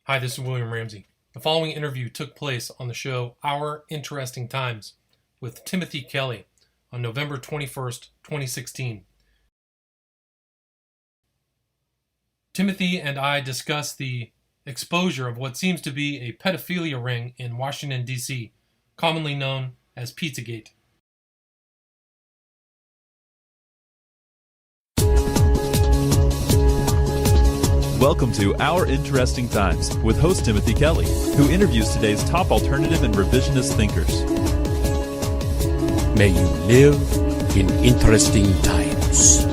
Hi, this is William Ramsey. The following interview took place on the show Our Interesting Times with Timothy Kelly on November 21st, 2016. Timothy and I discuss the exposure of what seems to be a pedophilia ring in Washington, D.C., commonly known as Pizzagate. Welcome to Our Interesting Times with host Timothy Kelly, who interviews today's top alternative and revisionist thinkers. May you live in interesting times.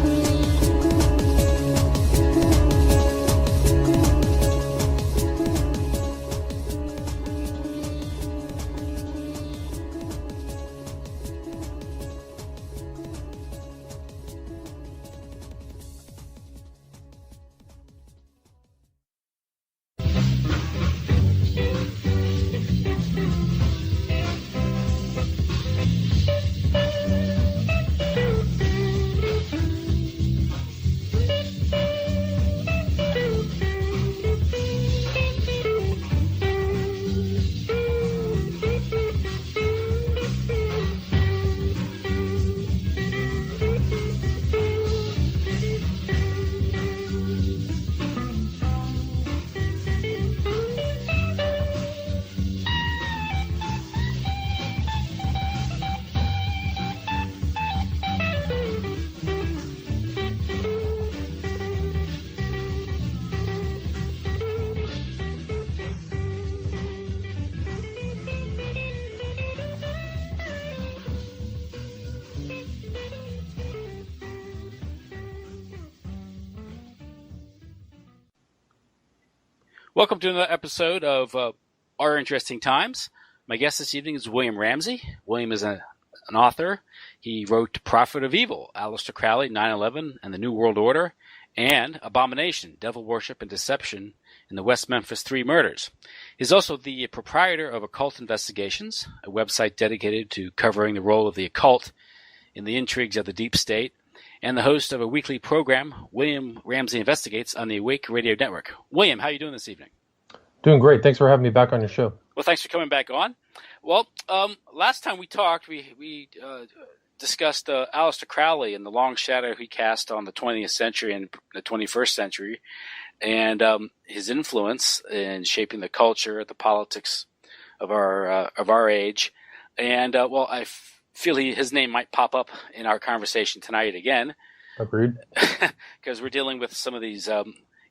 Welcome to another episode of Our Interesting Times. My guest this evening is William Ramsey. William is an author. He wrote Prophet of Evil, Aleister Crowley, 9/11, and the New World Order, and Abomination, Devil Worship and Deception in the West Memphis Three Murders. He's also the proprietor of Occult Investigations, a website dedicated to covering the role of the occult in the intrigues of the deep state, and the host of a weekly program, William Ramsey Investigates, on the Awake Radio Network. William, how are you doing this evening? Doing great. Thanks for having me back on your show. Well, thanks for coming back on. Well, last time we talked, we discussed Aleister Crowley and the long shadow he cast on the 20th century and the 21st century, and his influence in shaping the culture, the politics of our age. And I feel his name might pop up in our conversation tonight again. Agreed. Because we're dealing with some of these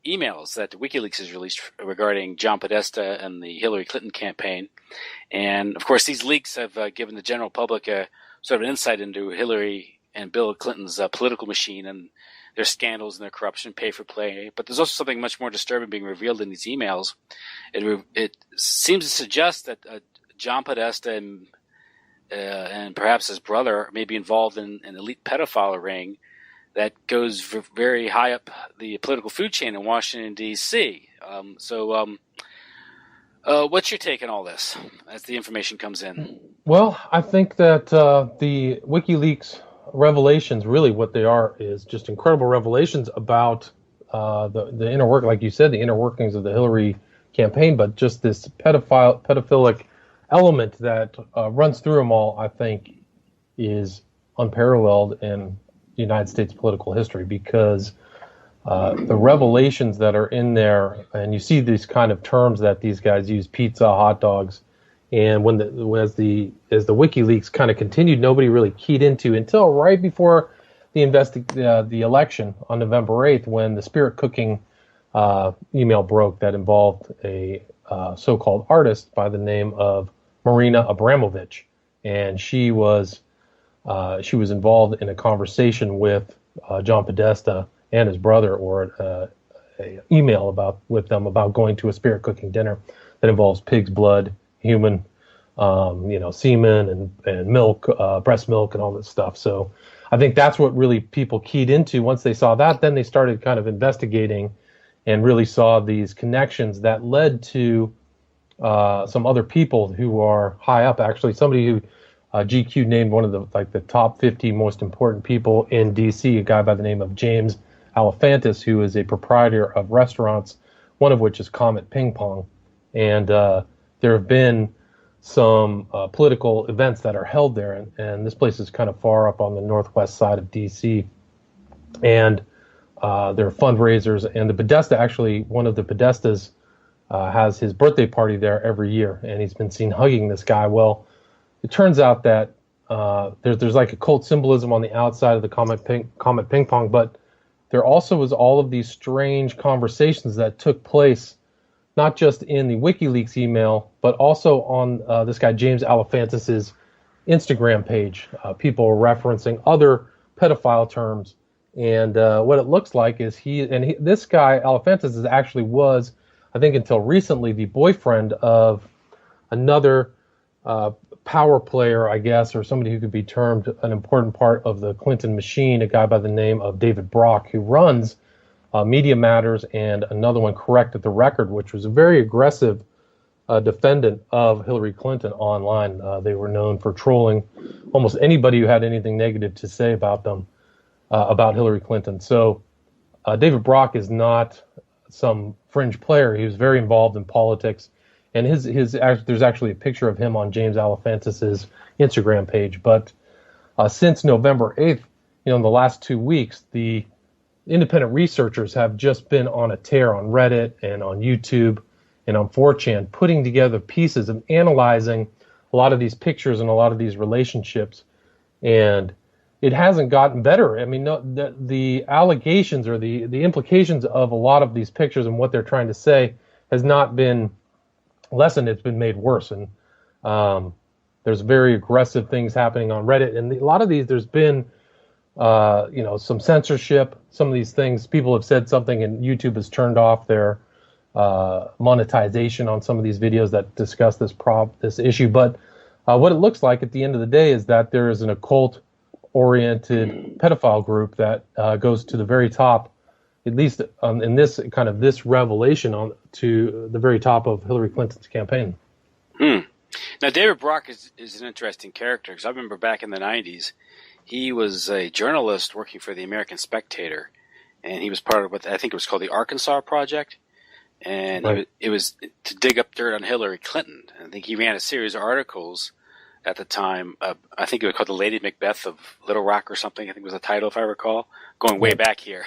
emails that WikiLeaks has released regarding John Podesta and the Hillary Clinton campaign. And, of course, these leaks have given the general public a sort of an insight into Hillary and Bill Clinton's political machine and their scandals and their corruption, pay for play. But there's also something much more disturbing being revealed in these emails. It seems to suggest that John Podesta and perhaps his brother may be involved in an elite pedophile ring that goes very high up the political food chain in Washington, D.C. What's your take on all this as the information comes in? Well, I think that the WikiLeaks revelations, really what they are, is just incredible revelations about the inner work, like you said, the inner workings of the Hillary campaign, but just this pedophilic element that runs through them all, I think, is unparalleled in United States political history, because the revelations that are in there, and you see these kind of terms that these guys use, pizza, hot dogs, and as the WikiLeaks kind of continued, nobody really keyed into until right before the election on November 8th, when the spirit cooking email broke that involved a so-called artist by the name of Marina Abramovich, and she was involved in a conversation with John Podesta and his brother, or a email with them about going to a spirit cooking dinner that involves pig's blood, human, semen and milk, breast milk, and all this stuff. So I think that's what really people keyed into. Once they saw that, then they started kind of investigating and really saw these connections that led to some other people who are high up. Actually, somebody who GQ named one of the top 50 most important people in D.C., a guy by the name of James Alefantis, who is a proprietor of restaurants one of which is Comet Ping Pong. And there have been some political events that are held there, and this place is kind of far up on the northwest side of D.C. And there are fundraisers, and the Podesta, actually, one of the Podestas has his birthday party there every year, and he's been seen hugging this guy. Well, it turns out that there's like a cult symbolism on the outside of the Comet Ping Pong, but there also was all of these strange conversations that took place, not just in the WikiLeaks email, but also on this guy James Alefantis' Instagram page. People are referencing other pedophile terms, and what it looks like is this guy Alefantis actually was, I think until recently, the boyfriend of another power player, I guess, or somebody who could be termed an important part of the Clinton machine, a guy by the name of David Brock, who runs Media Matters, and another one, Corrected the Record, which was a very aggressive defendant of Hillary Clinton online. They were known for trolling almost anybody who had anything negative to say about them, about Hillary Clinton. So David Brock is not some fringe player. He was very involved in politics, and there's actually a picture of him on James Alefantis' Instagram page. But since November 8th, in the last 2 weeks, the independent researchers have just been on a tear on Reddit and on YouTube and on 4chan, putting together pieces and analyzing a lot of these pictures and a lot of these relationships. And it hasn't gotten better. I mean, the allegations or the implications of a lot of these pictures and what they're trying to say has not been lessened. It's been made worse. And there's very aggressive things happening on Reddit. And a lot of these, there's been some censorship. Some of these things, people have said something and YouTube has turned off their monetization on some of these videos that discuss this issue. But what it looks like at the end of the day is that there is an occult-oriented pedophile group that goes to the very top, at least in this revelation, to the very top of Hillary Clinton's campaign. Now, David Brock is an interesting character, because I remember back in the 90s, he was a journalist working for the American Spectator, and he was part of what I think it was called the Arkansas Project, and right. It was to dig up dirt on Hillary Clinton. I think he ran a series of articles at the time. I think it was called The Lady Macbeth of Little Rock or something. I think was the title, if I recall, going way back here.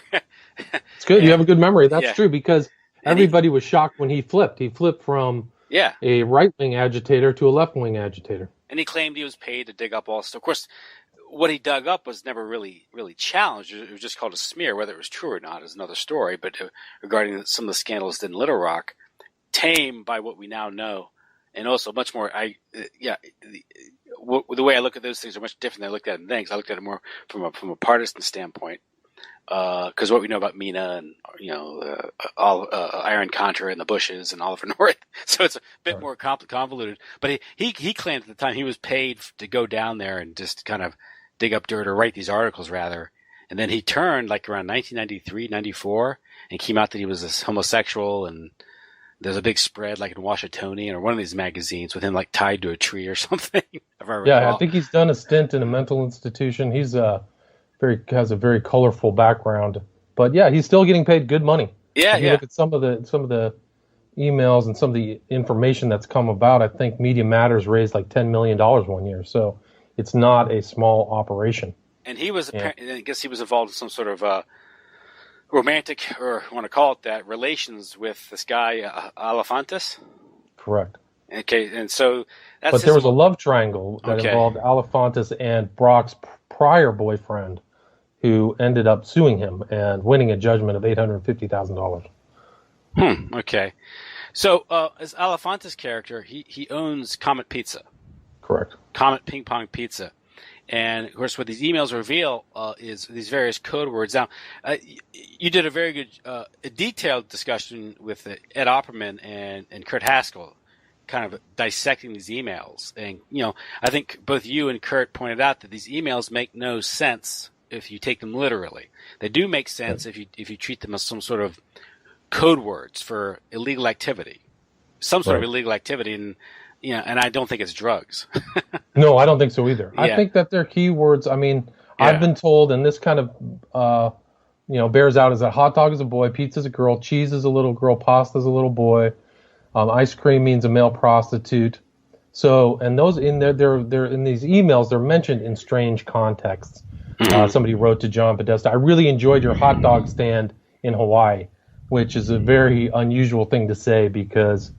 It's good. You have a good memory. That's true, because everybody was shocked when he flipped. He flipped from a right-wing agitator to a left-wing agitator. And he claimed he was paid to dig up all stuff. Of course, what he dug up was never really challenged. It was just called a smear. Whether it was true or not is another story. But regarding some of the scandals in Little Rock, tame by what we now know, and also much more. The way I look at those things are much different than I looked at them then. 'Cause I looked at it more from a partisan standpoint. Because what we know about Mina and Iron Contra and the Bushes and Oliver North, so it's a bit more convoluted. But he claimed at the time he was paid to go down there and just kind of dig up dirt, or write these articles rather. And then he turned like around 1993, 94, and came out that he was this homosexual. And there's a big spread like in Washingtonian or one of these magazines with him like tied to a tree or something. If I recall. Yeah, I think he's done a stint in a mental institution. He's has a very colorful background, but yeah, he's still getting paid good money. Yeah, if you look at some of the emails and some of the information that's come about, I think Media Matters raised like $10 million one year, so it's not a small operation. And he was, I guess, he was involved in some sort of romantic, or I want to call it that, relations with this guy Alefantis. Correct. Okay, and so that's. But there was a love triangle that involved Alefantis and Brock's prior boyfriend, who ended up suing him and winning a judgment of $850,000. Okay. So as Alefantis' character, he owns Comet Pizza. Correct. Comet Ping Pong Pizza. And, of course, what these emails reveal is these various code words. Now, you did a very good, detailed discussion with Ed Opperman and Kurt Haskell, kind of dissecting these emails. And, I think both you and Kurt pointed out that these emails make no sense if you take them literally. They do make sense if you treat them as some sort of code words for illegal activity, some sort of illegal activity, and I don't think it's drugs. No, I don't think so either. I think that they're keywords. I mean, I've been told, and this kind of bears out is that hot dog is a boy, pizza's a girl, cheese is a little girl, pasta's a little boy, ice cream means a male prostitute. So, and those they're in these emails, they're mentioned in strange contexts. Somebody wrote to John Podesta, I really enjoyed your hot dog stand in Hawaii, which is a very unusual thing to say because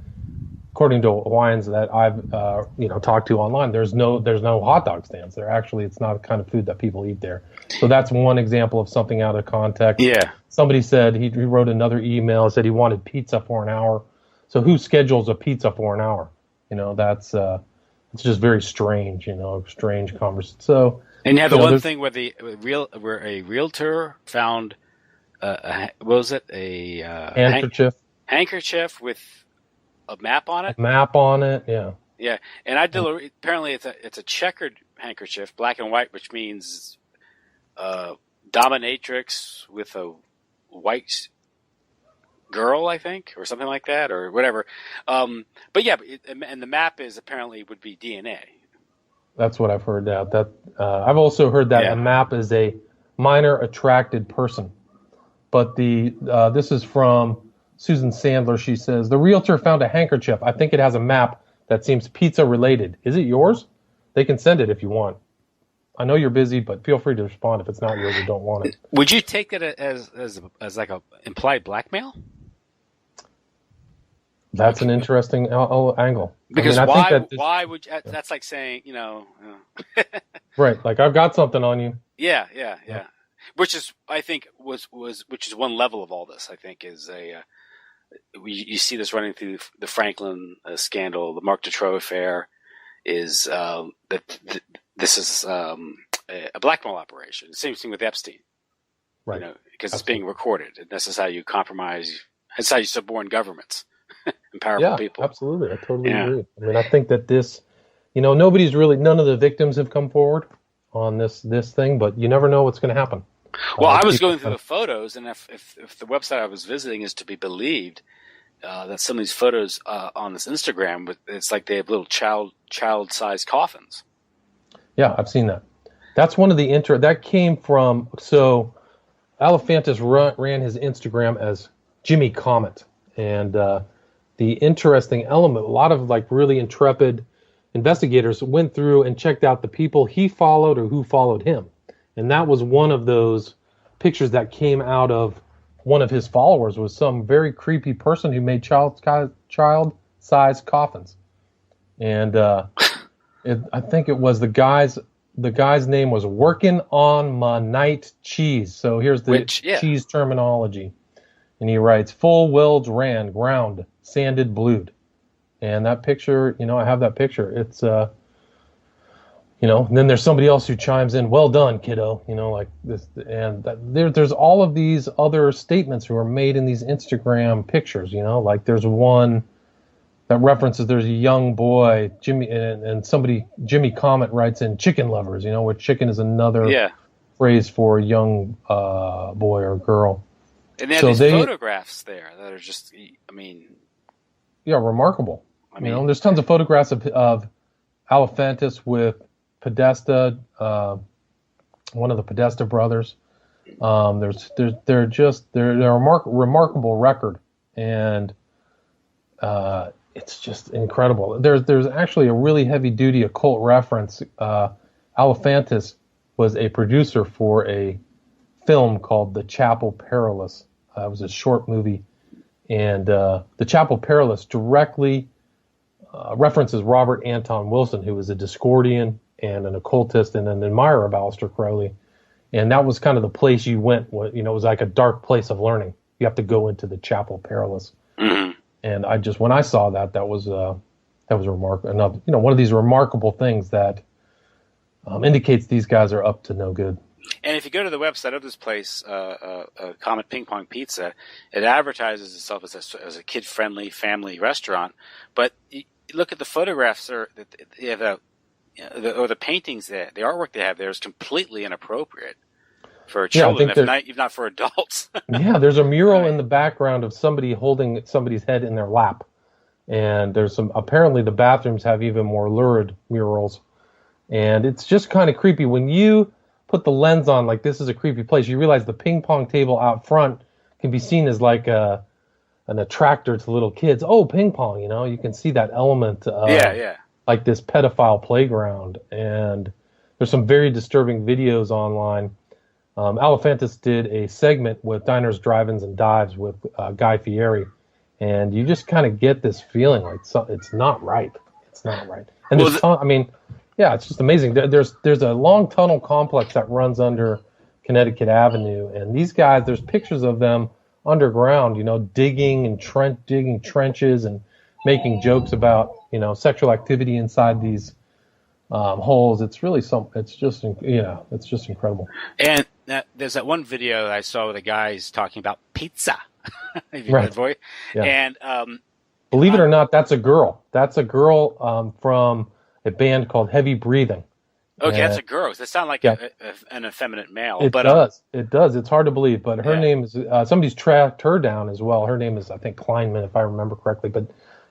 according to Hawaiians that I've talked to online, there's no hot dog stands there. Actually, it's not a kind of food that people eat there. So that's one example of something out of context. Yeah. Somebody said he wrote another email, said he wanted pizza for an hour. So who schedules a pizza for an hour? That's it's just very strange. Strange conversation. So and you have the one thing where a realtor found what was it, a handkerchief with a map on it. Yeah. Yeah, and apparently it's a checkered handkerchief, black and white, which means dominatrix with a white girl, I think, or something like that, or whatever. But yeah, and the map would be DNA. That's what I've heard. That I've also heard that a map is a minor attracted person. But this is from Susan Sandler. She says the realtor found a handkerchief. I think it has a map that seems pizza related. Is it yours? They can send it if you want. I know you're busy, but feel free to respond if it's not yours or don't want it. Would you take that as like a implied blackmail? That's an interesting angle. Because I think why would you, that's like saying, right, like I've got something on you. Yeah. Which is, I think, which is one level of all this. I think is you see this running through the Franklin scandal, the Mark Dutroux affair, is that this is a blackmail operation. Same thing with Epstein, right? Because it's being recorded, and this is how you compromise. That's how you suborn governments. And powerful people. Absolutely. I totally agree. I mean, I think that this, none of the victims have come forward on this thing, but you never know what's going to happen. Well, I was going through the photos, and if the website I was visiting is to be believed, that some of these photos on this Instagram, it's like they have little child-sized coffins. Yeah, I've seen that. That's one of the that came from, so Alefantis ran his Instagram as Jimmy Comet, and the interesting element, a lot of like really intrepid investigators went through and checked out the people he followed or who followed him. And that was one of those pictures that came out of one of his followers was some very creepy person who made child-sized coffins. And I think it was the guy's name was Working on My Night Cheese. So here's the cheese terminology. And he writes, full welds ran, ground, sanded, blued. And that picture, I have that picture. It's, and then there's somebody else who chimes in, well done, kiddo, like this. And there's all of these other statements who are made in these Instagram pictures, like there's one that references there's a young boy, Jimmy, and Jimmy Comet writes in chicken lovers, where chicken is another phrase for a young boy or girl. And they have these photographs there that are just, remarkable. There's tons of photographs of Alefantis with Podesta, one of the Podesta brothers. They're a remarkable record, and it's just incredible. There's actually a really heavy duty occult reference. Alefantis was a producer for a film called The Chapel Perilous. It was a short movie, and The Chapel Perilous directly references Robert Anton Wilson, who was a Discordian and an occultist and an admirer of Aleister Crowley. And that was kind of the place you went. It was like a dark place of learning. You have to go into the Chapel Perilous. Mm-hmm. And when I saw that was remarkable. One of these remarkable things that indicates these guys are up to no good. And if you go to the website of this place, Comet Ping Pong Pizza, it advertises itself as a kid-friendly family restaurant. But you look at the photographs, or the paintings there, the artwork they have there is completely inappropriate for children, if not for adults. Yeah, there's a mural in the background of somebody holding somebody's head in their lap, and there's apparently the bathrooms have even more lurid murals, and it's just kind of creepy when you put the lens on, like this is a creepy place, you realize the ping pong table out front can be seen as like an attractor to little kids. Oh, ping pong, you can see that element of like this pedophile playground. And there's some very disturbing videos online. Alefantis did a segment with Diners, Drive-Ins, and Dives with Guy Fieri, and you just kind of get this feeling like it's not right. It's not right. And it's just amazing. There's a long tunnel complex that runs under Connecticut Avenue, and these guys, there's pictures of them underground, digging trenches and making jokes about, sexual activity inside these holes. It's really it's just incredible. And there's that one video that I saw where the guy's talking about pizza. If you Right. that voice. Yeah. And Believe it or not, that's a girl. That's a girl from a band called Heavy Breathing. okay, And that's a girl. That sounds like Yeah. an effeminate male. It but does. It does. It's hard to believe, but her Yeah. name is somebody's tracked her down as well. Her name is, I think, Kleinman, if I remember correctly. But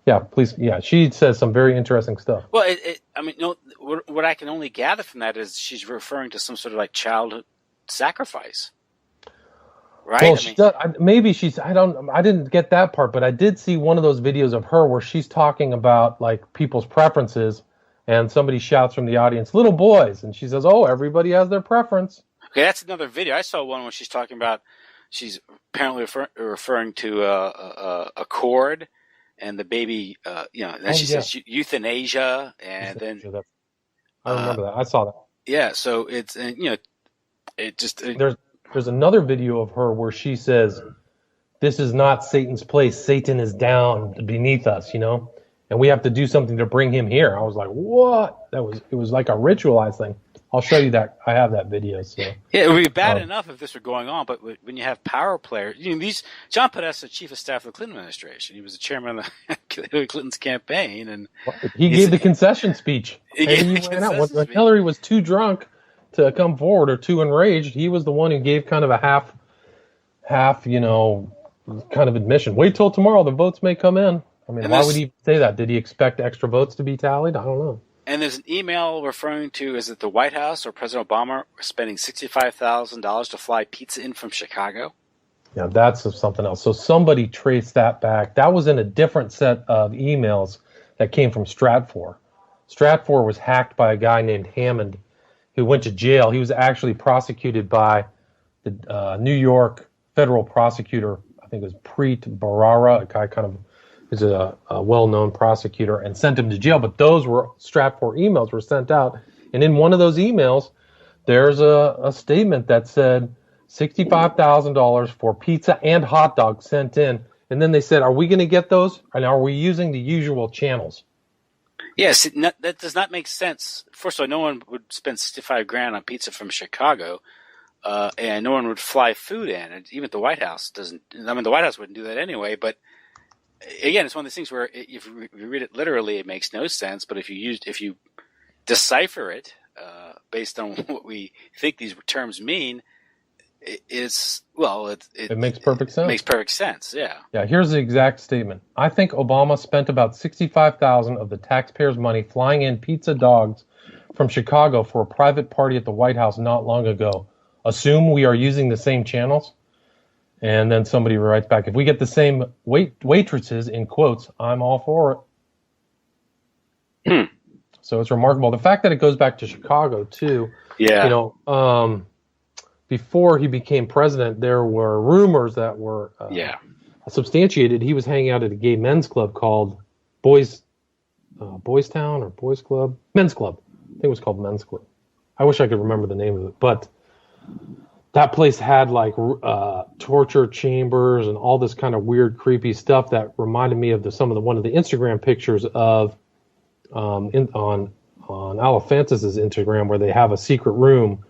yeah, please, yeah, she says some very interesting stuff. Well, what I can only gather from that is she's referring to some sort of like child sacrifice, right? Well, she does. Maybe she's. I didn't get that part, but I did see one of those videos of her where she's talking about like people's preferences, and somebody shouts from the audience, "Little boys," and she says, "Oh, everybody has their preference." Okay, that's another video. I saw one where she's talking about she's apparently referring to a cord and the baby. Then she says euthanasia, and then I remember that. I saw that. yeah. So it's it just There's another video of her where she says, "This is not Satan's place. Satan is down beneath us, and we have to do something to bring him here." I was like, "What?" It was like a ritualized thing. I'll show you that. I have that video. So yeah, it would be bad enough if this were going on, but when you have power players, John Podesta, chief of staff of the Clinton administration, he was the chairman of the Hillary Clinton's campaign, and he gave the concession speech. He gave the concession When speech. Hillary was too drunk to come forward or too enraged, he was the one who gave kind of a half, kind of admission. Wait till tomorrow, the votes may come in. I mean, why would he say that? Did he expect extra votes to be tallied? I don't know. And there's an email referring to, is it the White House or President Obama spending $65,000 to fly pizza in from Chicago? Yeah, that's something else. So somebody traced that back. That was in a different set of emails that came from Stratfor. Stratfor was hacked by a guy named Hammond who went to jail. He was actually prosecuted by the New York federal prosecutor. I think it was Preet Bharara, a guy kind of is a well-known prosecutor, and sent him to jail. But those were Stratfor emails were sent out. And in one of those emails, there's a statement that said $65,000 for pizza and hot dogs sent in. And then they said, are we going to get those? And are we using the usual channels? Yes, that does not make sense. First of all, no one would spend $65,000 on pizza from Chicago, and no one would fly food in. And even the White House doesn't. I mean, the White House wouldn't do that anyway. But again, it's one of these things where if you read it literally, it makes no sense. But if you decipher it based on what we think these terms mean, it makes perfect sense. It makes perfect sense. Yeah. Yeah. Here's the exact statement. I think Obama spent about $65,000 of the taxpayers' money flying in pizza dogs from Chicago for a private party at the White House not long ago. Assume we are using the same channels. And then somebody writes back, if we get the same waitresses, in quotes, I'm all for it. So it's remarkable. The fact that it goes back to Chicago, too. Yeah. Before he became president, there were rumors that were substantiated. He was hanging out at a gay men's club called Boys Town or Boys Club? Men's Club. I think it was called Men's Club. I wish I could remember the name of it. But that place had like torture chambers and all this kind of weird, creepy stuff that reminded me of one of the Instagram pictures of on Alefantis' Instagram, where they have a secret room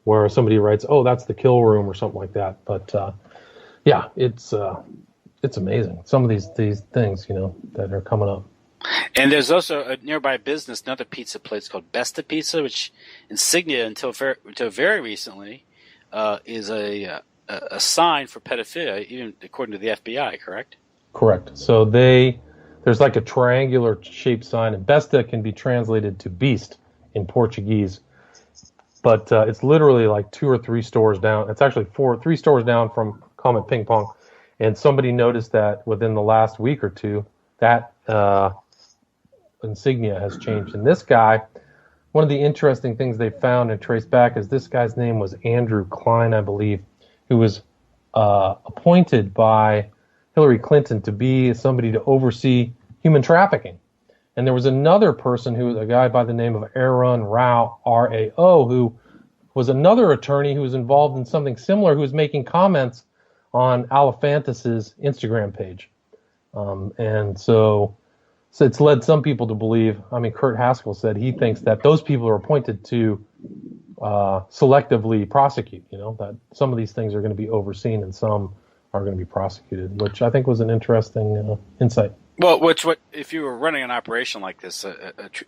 where somebody writes, "Oh, that's the kill room" or something like that. But it's amazing. Some of these things, that are coming up. And there's also a nearby business, another pizza place called Besta Pizza, which insignia until very recently is a sign for pedophilia, even according to the FBI. Correct? Correct. So there's like a triangular shaped sign, and Besta can be translated to beast in Portuguese. but it's literally like 2 or 3 stores down. It's actually 3 stores down from Comet Ping Pong. And somebody noticed that within the last week or two, that insignia has changed. And this guy, one of the interesting things they found and traced back is this guy's name was Andrew Klein, I believe, who was appointed by Hillary Clinton to be somebody to oversee human trafficking. And there was another person who was a guy by the name of Aaron Rao, R-A-O, who was another attorney who was involved in something similar, who was making comments on Alephantis's Instagram page. And so it's led some people to believe, I mean, Kurt Haskell said he thinks that those people are appointed to selectively prosecute, that some of these things are going to be overseen and some are going to be prosecuted, which I think was an interesting insight. Well, what if you were running an operation like this?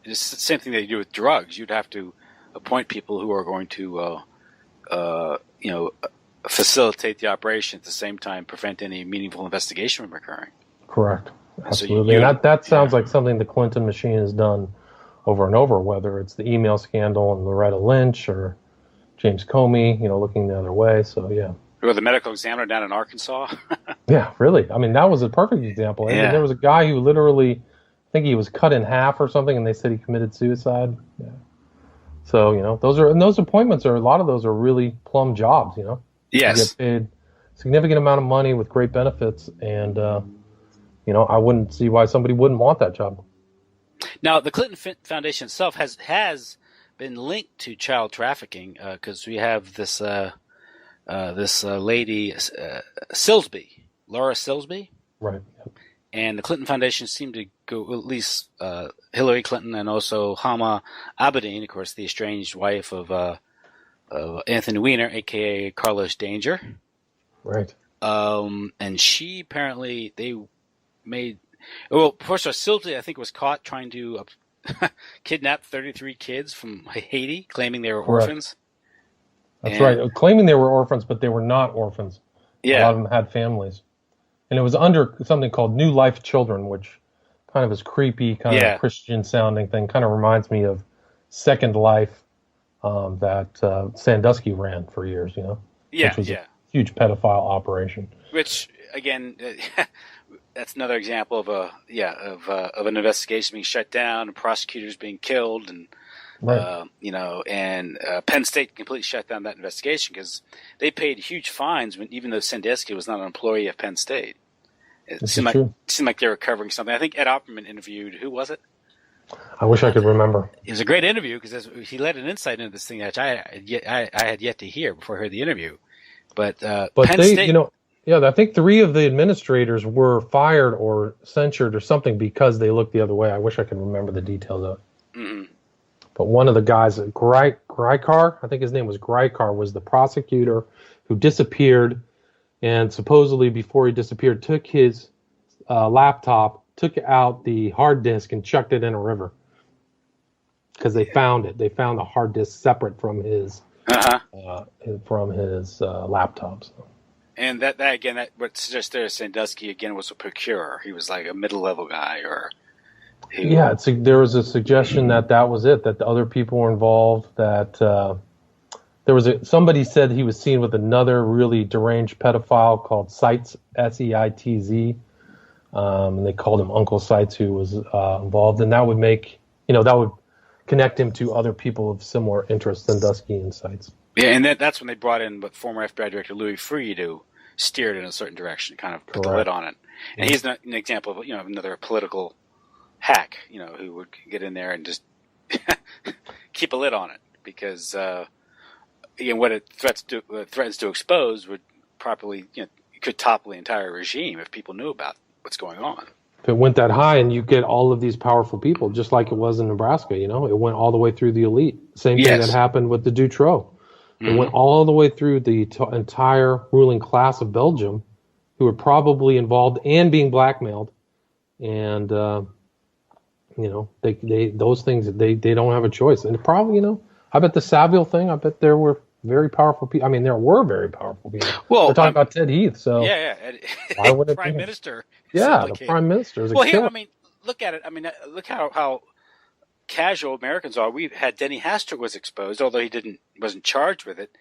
It's the same thing that you do with drugs. You'd have to appoint people who are going to, facilitate the operation at the same time, prevent any meaningful investigation from occurring. Correct. Absolutely. And that sounds like something the Clinton machine has done over and over, whether it's the email scandal and Loretta Lynch or James Comey, looking the other way. So, yeah. Or the medical examiner down in Arkansas. Yeah, really. I mean, that was a perfect example. I mean, there was a guy who literally, I think he was cut in half or something, and they said he committed suicide. Yeah. So, those appointments a lot of those are really plum jobs, Yes. You get paid a significant amount of money with great benefits, and, I wouldn't see why somebody wouldn't want that job. Now, the Clinton Foundation itself has been linked to child trafficking because we have this lady, Silsby, Laura Silsby. Right. And the Clinton Foundation seemed to go, at least Hillary Clinton and also Hama Abedin, of course, the estranged wife of Anthony Weiner, a.k.a. Carlos Danger. Right. And she apparently, first of all, Silsby, I think, was caught trying to kidnap 33 kids from Haiti, claiming they were orphans. That's right. Claiming they were orphans, but they were not orphans. Yeah. A lot of them had families. And it was under something called New Life Children, which kind of is creepy, kind of Christian sounding thing. Kind of reminds me of Second Life that Sandusky ran for years, which was a huge pedophile operation. Which, again, that's another example of an investigation being shut down and prosecutors being killed, and right. And Penn State completely shut down that investigation because they paid huge fines even though Sandusky was not an employee of Penn State. It seemed like they were covering something. I think Ed Opperman interviewed, who was it? I wish I could remember. It was a great interview because he led an insight into this thing that I had yet to hear before I heard the interview. But Penn State, I think 3 of the administrators were fired or censured or something because they looked the other way. I wish I could remember the details of it. Mm-hmm. But one of the guys, Grykar, I think his name was Grykar, was the prosecutor who disappeared, and supposedly before he disappeared, took his laptop, took out the hard disk, and chucked it in a river because they found it. They found the hard disk separate from his laptop. So. And that what suggests there Sandusky again was a procurer. He was like a middle-level guy, or there was a suggestion that was it. That the other people were involved. That there was somebody said he was seen with another really deranged pedophile called Seitz, Seitz, and they called him Uncle Seitz, who was involved, and that would make that would connect him to other people of similar interests, Sandusky and Seitz. Yeah, and that's when they brought in former FBI Director Louis Freeh to steer it in a certain direction, kind of put the lid on it. And he's an example of another political hack, who would get in there and just keep a lid on it because what it threatens to expose would probably could topple the entire regime if people knew about what's going on. If it went that high, and you get all of these powerful people, just like it was in Nebraska, it went all the way through the elite. Same thing that happened with the Dutroux. It went all the way through the entire ruling class of Belgium, who were probably involved and being blackmailed. And, those things, they don't have a choice. And probably, I bet the Saville thing, I bet there were very powerful people. I mean, there were very powerful people. Well, we're talking about Ted Heath, so. Why would it Prime Minister. Yeah, the Prime Minister. Well, here, look at it. Look how casual Americans are. We had Denny Hastert was exposed, although he wasn't charged with it.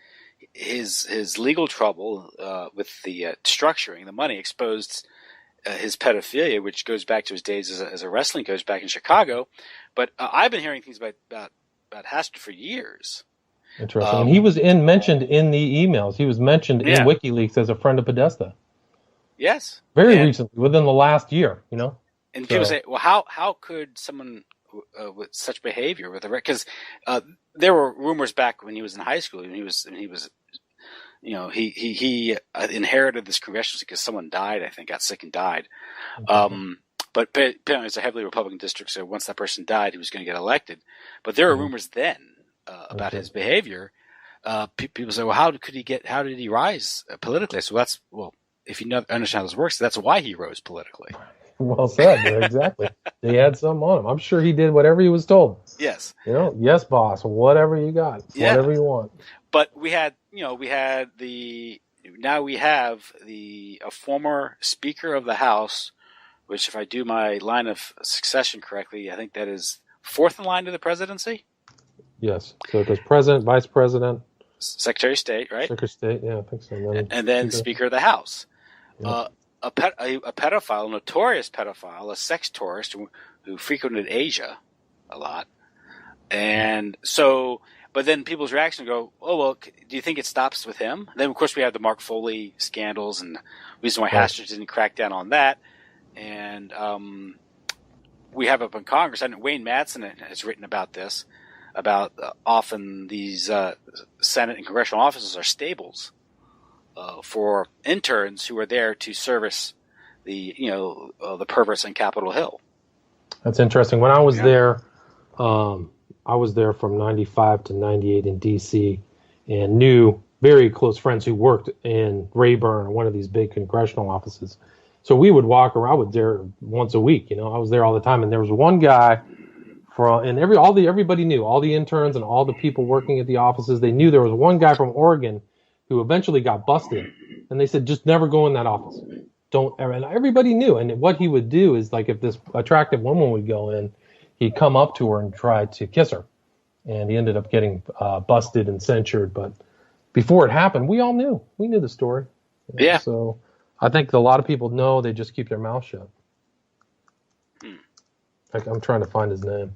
His legal trouble with the structuring, the money, exposed his pedophilia, which goes back to his days as a wrestling coach back in Chicago. But I've been hearing things about Hastert for years. Interesting. And he was mentioned in the emails. He was mentioned in WikiLeaks as a friend of Podesta. Yes. Very recently, within the last year, And people say, well, how could someone with such behavior because there were rumors back when he was in high school, and he inherited this congressional seat because someone died, I think, got sick and died. But apparently it's a heavily Republican district, so once that person died, he was going to get elected. But there were rumors then about his behavior. People say, well, how did he rise politically? So if you understand how this works, that's why he rose politically. Well said. Exactly. They had something on him. I'm sure he did whatever he was told. Yes. Yes, boss. Whatever you got. Whatever you want. But we have a former Speaker of the House, which, if I do my line of succession correctly, I think that is fourth in line to the presidency. Yes. So it goes President, Vice President, Secretary of State, right? Secretary of State. Yeah, I think so. And then Speaker of the House. Yeah. A pedophile, a notorious pedophile, a sex tourist who frequented Asia a lot. And so, but then people's reaction go, oh, well, do you think it stops with him? Then, of course, we have the Mark Foley scandals and the reason why Hastert didn't crack down on that. And we have up in Congress, and Wayne Madsen has written about this, about often these Senate and congressional offices are stables for interns who are there to service the perverts on Capitol Hill. That's interesting. When I was there, I was there from 95 to 98 in D.C. and knew very close friends who worked in Rayburn or one of these big congressional offices. So we would walk around. I was there once a week. I was there all the time. And there was one guy everybody knew, all the interns and all the people working at the offices, they knew there was one guy from Oregon who eventually got busted. And they said, just never go in that office. Don't ever. And everybody knew. And what he would do is, like, if this attractive woman would go in, he'd come up to her and try to kiss her. And he ended up getting busted and censured. But before it happened, we all knew. We knew the story. Yeah. So I think a lot of people know, they just keep their mouth shut. I'm trying to find his name.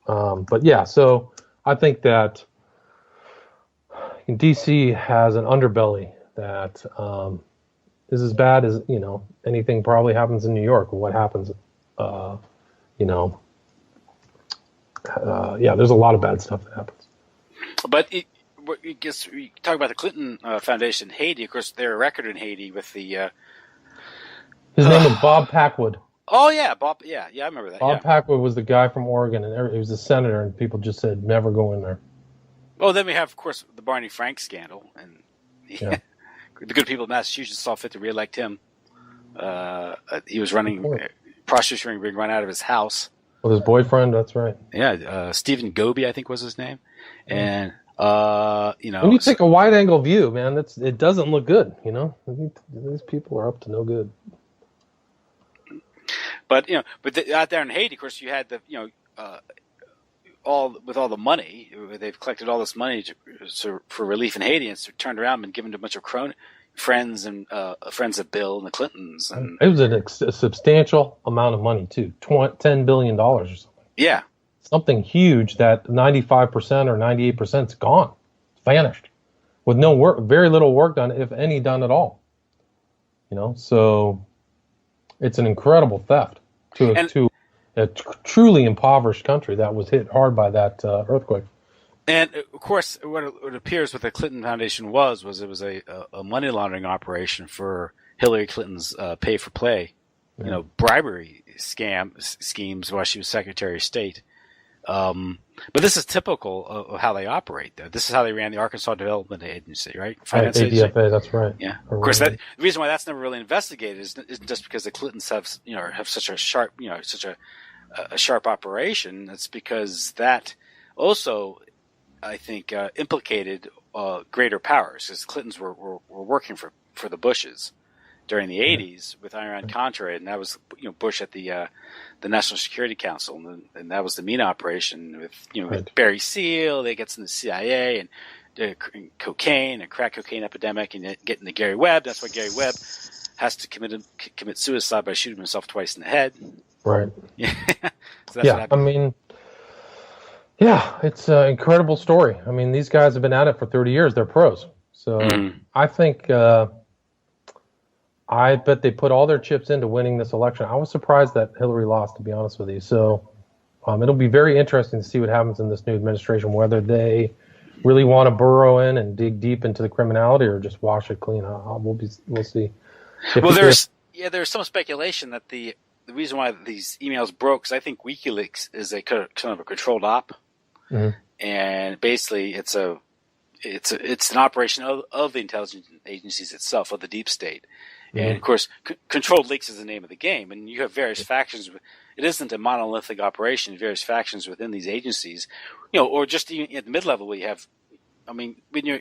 But yeah, so I think that DC has an underbelly that is as bad as, anything probably happens in New York, or what happens, there's a lot of bad stuff that happens. But I guess we talk about the Clinton Foundation in Haiti. Of course, they're a record in Haiti with the... his name was Bob Packwood. Oh, yeah, Bob. Yeah, I remember that. Bob Packwood was the guy from Oregon, and he was a senator, and people just said, never go in there. Oh, then we have, of course, the Barney Frank scandal, and the good people of Massachusetts saw fit to reelect him. He was running prostitution being run out of his house with his boyfriend. That's right. Yeah, Stephen Goby, I think was his name, and when you take a wide-angle view, man, it doesn't look good. These people are up to no good. But out there in Haiti, of course, you had the all the money. They've collected all this money for relief in Haiti, and it's turned around and given to a bunch of friends of Bill and the Clintons. And it was a substantial amount of money too, $10 billion or something. Yeah, something huge that 95% or 98% is gone, it's vanished, with no work, very little work done, if any done at all. So it's an incredible theft to a truly impoverished country that was hit hard by that earthquake. And of course, what it appears what the Clinton Foundation was it was a money laundering operation for Hillary Clinton's pay for play, bribery schemes while she was Secretary of State. But this is typical of how they operate, though. This is how they ran the Arkansas Development Agency, right? Finance agency. That's right. Yeah. Of course, the reason why that's never really investigated isn't just because the Clintons have such a sharp, such a sharp operation. It's because that also, I think, implicated greater powers, because Clintons were working for the Bushes, during the 80s with Iran-Contra, and that was Bush at the National Security Council, and that was the MENA operation with with Barry Seal. They gets in the CIA and cocaine and crack cocaine epidemic, and getting to Gary Webb. That's why Gary Webb has to commit suicide by shooting himself twice in the head. Right. Yeah. So that's what happened. I mean, yeah, it's an incredible story. I mean, these guys have been at it for 30 years. They're pros. So I think, I bet they put all their chips into winning this election. I was surprised that Hillary lost, to be honest with you. So it'll be very interesting to see what happens in this new administration, whether they really want to burrow in and dig deep into the criminality or just wash it clean. We'll see. Well, there's some speculation that the reason why these emails broke, because I think WikiLeaks is a kind of a controlled op, and basically it's an operation of the intelligence agencies itself, of the deep state. And of course, controlled leaks is the name of the game, and you have various factions. It isn't a monolithic operation. Various factions within these agencies, or just even at the mid-level, we have. I mean, when you're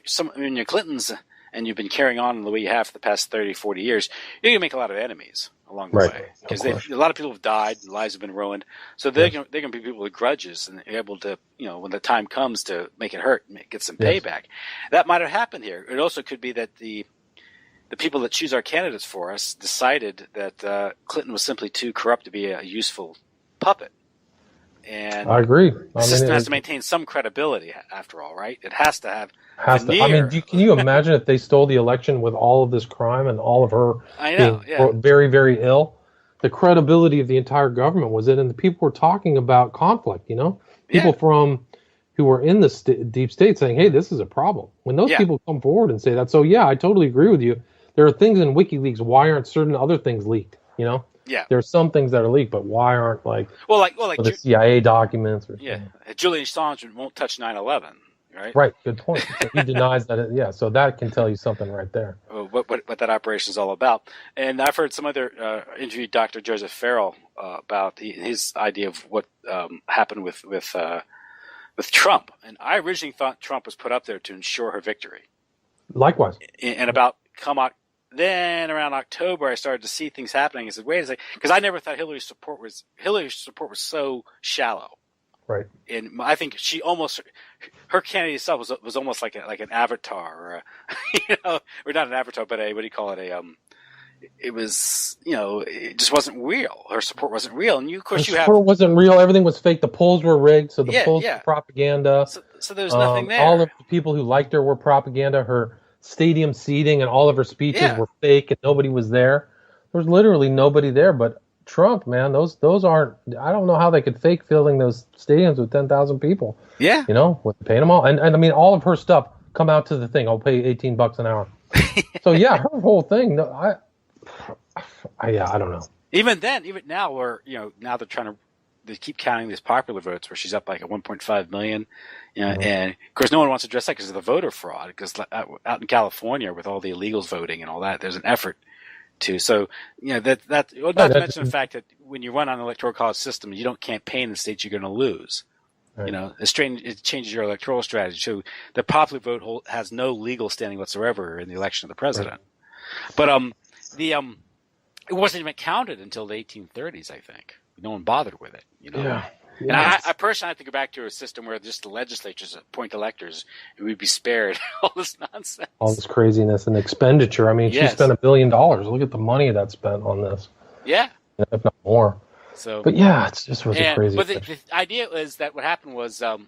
Clintons and you've been carrying on the way you have for the past 30, 40 years, you're going to make a lot of enemies along the way, because a lot of people have died, lives have been ruined. So they're going to be people with grudges and able to, when the time comes to make it hurt, get some payback. That might have happened here. It also could be that the people that choose our candidates for us decided that Clinton was simply too corrupt to be a useful puppet. And I agree. The system has to maintain some credibility, after all, right? It has to have. I mean, can you imagine if they stole the election with all of this crime and all of her being very, very ill? The credibility of the entire government was it, and the people were talking about conflict. People from who were in the deep state saying, "Hey, this is a problem." When those people come forward and say that, so I totally agree with you. There are things in WikiLeaks. Why aren't certain other things leaked? Yeah. There are some things that are leaked, but why aren't like the CIA documents? Julian Assange won't touch 9/11, right? Right. Good point. So he denies that. So that can tell you something right there. What that operation is all about. And I've heard some other interviewed Dr. Joseph Farrell about his idea of what happened with Trump. And I originally thought Trump was put up there to ensure her victory. Likewise. And then around October, I started to see things happening. I said, "Wait a second," because I never thought Hillary's support was so shallow. Right. And I think her candidate itself was almost like an avatar, or or not an avatar, but what do you call it? It was, it just wasn't real. Her support wasn't real, and support wasn't real. Everything was fake. The polls were rigged, so the polls were propaganda. So there was nothing there. All of the people who liked her were propaganda. Her stadium seating and all of her speeches were fake, and nobody was there. There was literally nobody there. But Trump, man, those aren't. I don't know how they could fake filling those stadiums with 10,000 people. Yeah, with paying them all, and I mean all of her stuff come out to the thing. I'll pay $18 an hour. So her whole thing. I don't know. Even now, now they're trying to. They keep counting these popular votes where she's up like at 1.5 million, and of course no one wants to address that because of the voter fraud. Because out in California with all the illegals voting and all that, there's an effort to. So not to mention the fact that when you run on an electoral college system, you don't campaign in the states you're going to lose. Right. It changes your electoral strategy. So the popular vote has no legal standing whatsoever in the election of the president. Right. But it wasn't even counted until the 1830s, I think. No one bothered with it, Yeah. And I personally have to go back to a system where just the legislatures appoint electors, and we'd be spared all this nonsense, all this craziness and expenditure. I mean, she spent $1 billion. Look at the money that's spent on this. Yeah, if not more. So, but it's just really crazy. But the idea is that what happened was, and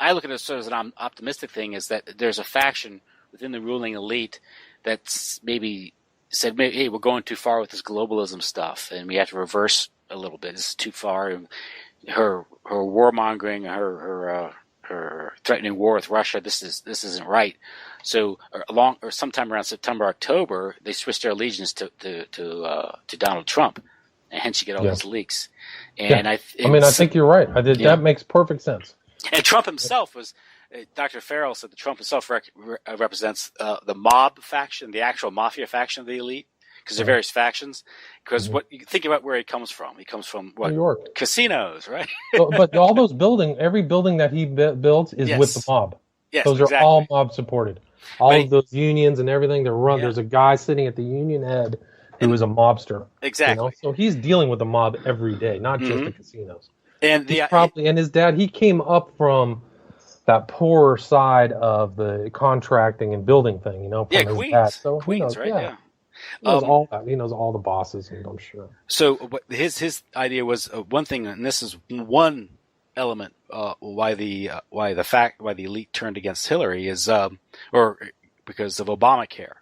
I look at it sort of as an optimistic thing, is that there's a faction within the ruling elite that's maybe said, "Hey, we're going too far with this globalism stuff, and we have to reverse a little bit. This is too far." And her warmongering, her threatening war with Russia, this isn't right. So sometime around September, October, they switched their allegiance to Donald Trump, and hence you get all these leaks. And I think you're right. That makes perfect sense. And Trump himself was. Dr. Farrell said that Trump himself represents the mob faction, the actual mafia faction of the elite, because there are various factions. Because what you think about where he comes from? He comes from what? New York. Casinos, right? but all those every building that he builds is with the mob. Yes, those are all mob supported. All of those unions and everything, they're run. Yeah. There's a guy sitting at the union head who is a mobster. Exactly. So he's dealing with the mob every day, not just the casinos. And and his dad, he came up from that poorer side of the contracting and building thing, from his Queens. dad. So Queens, right? Yeah. He knows all that. He knows all the bosses, and I'm sure. So his idea was one thing, and this is one element why the elite turned against Hillary is or because of Obamacare.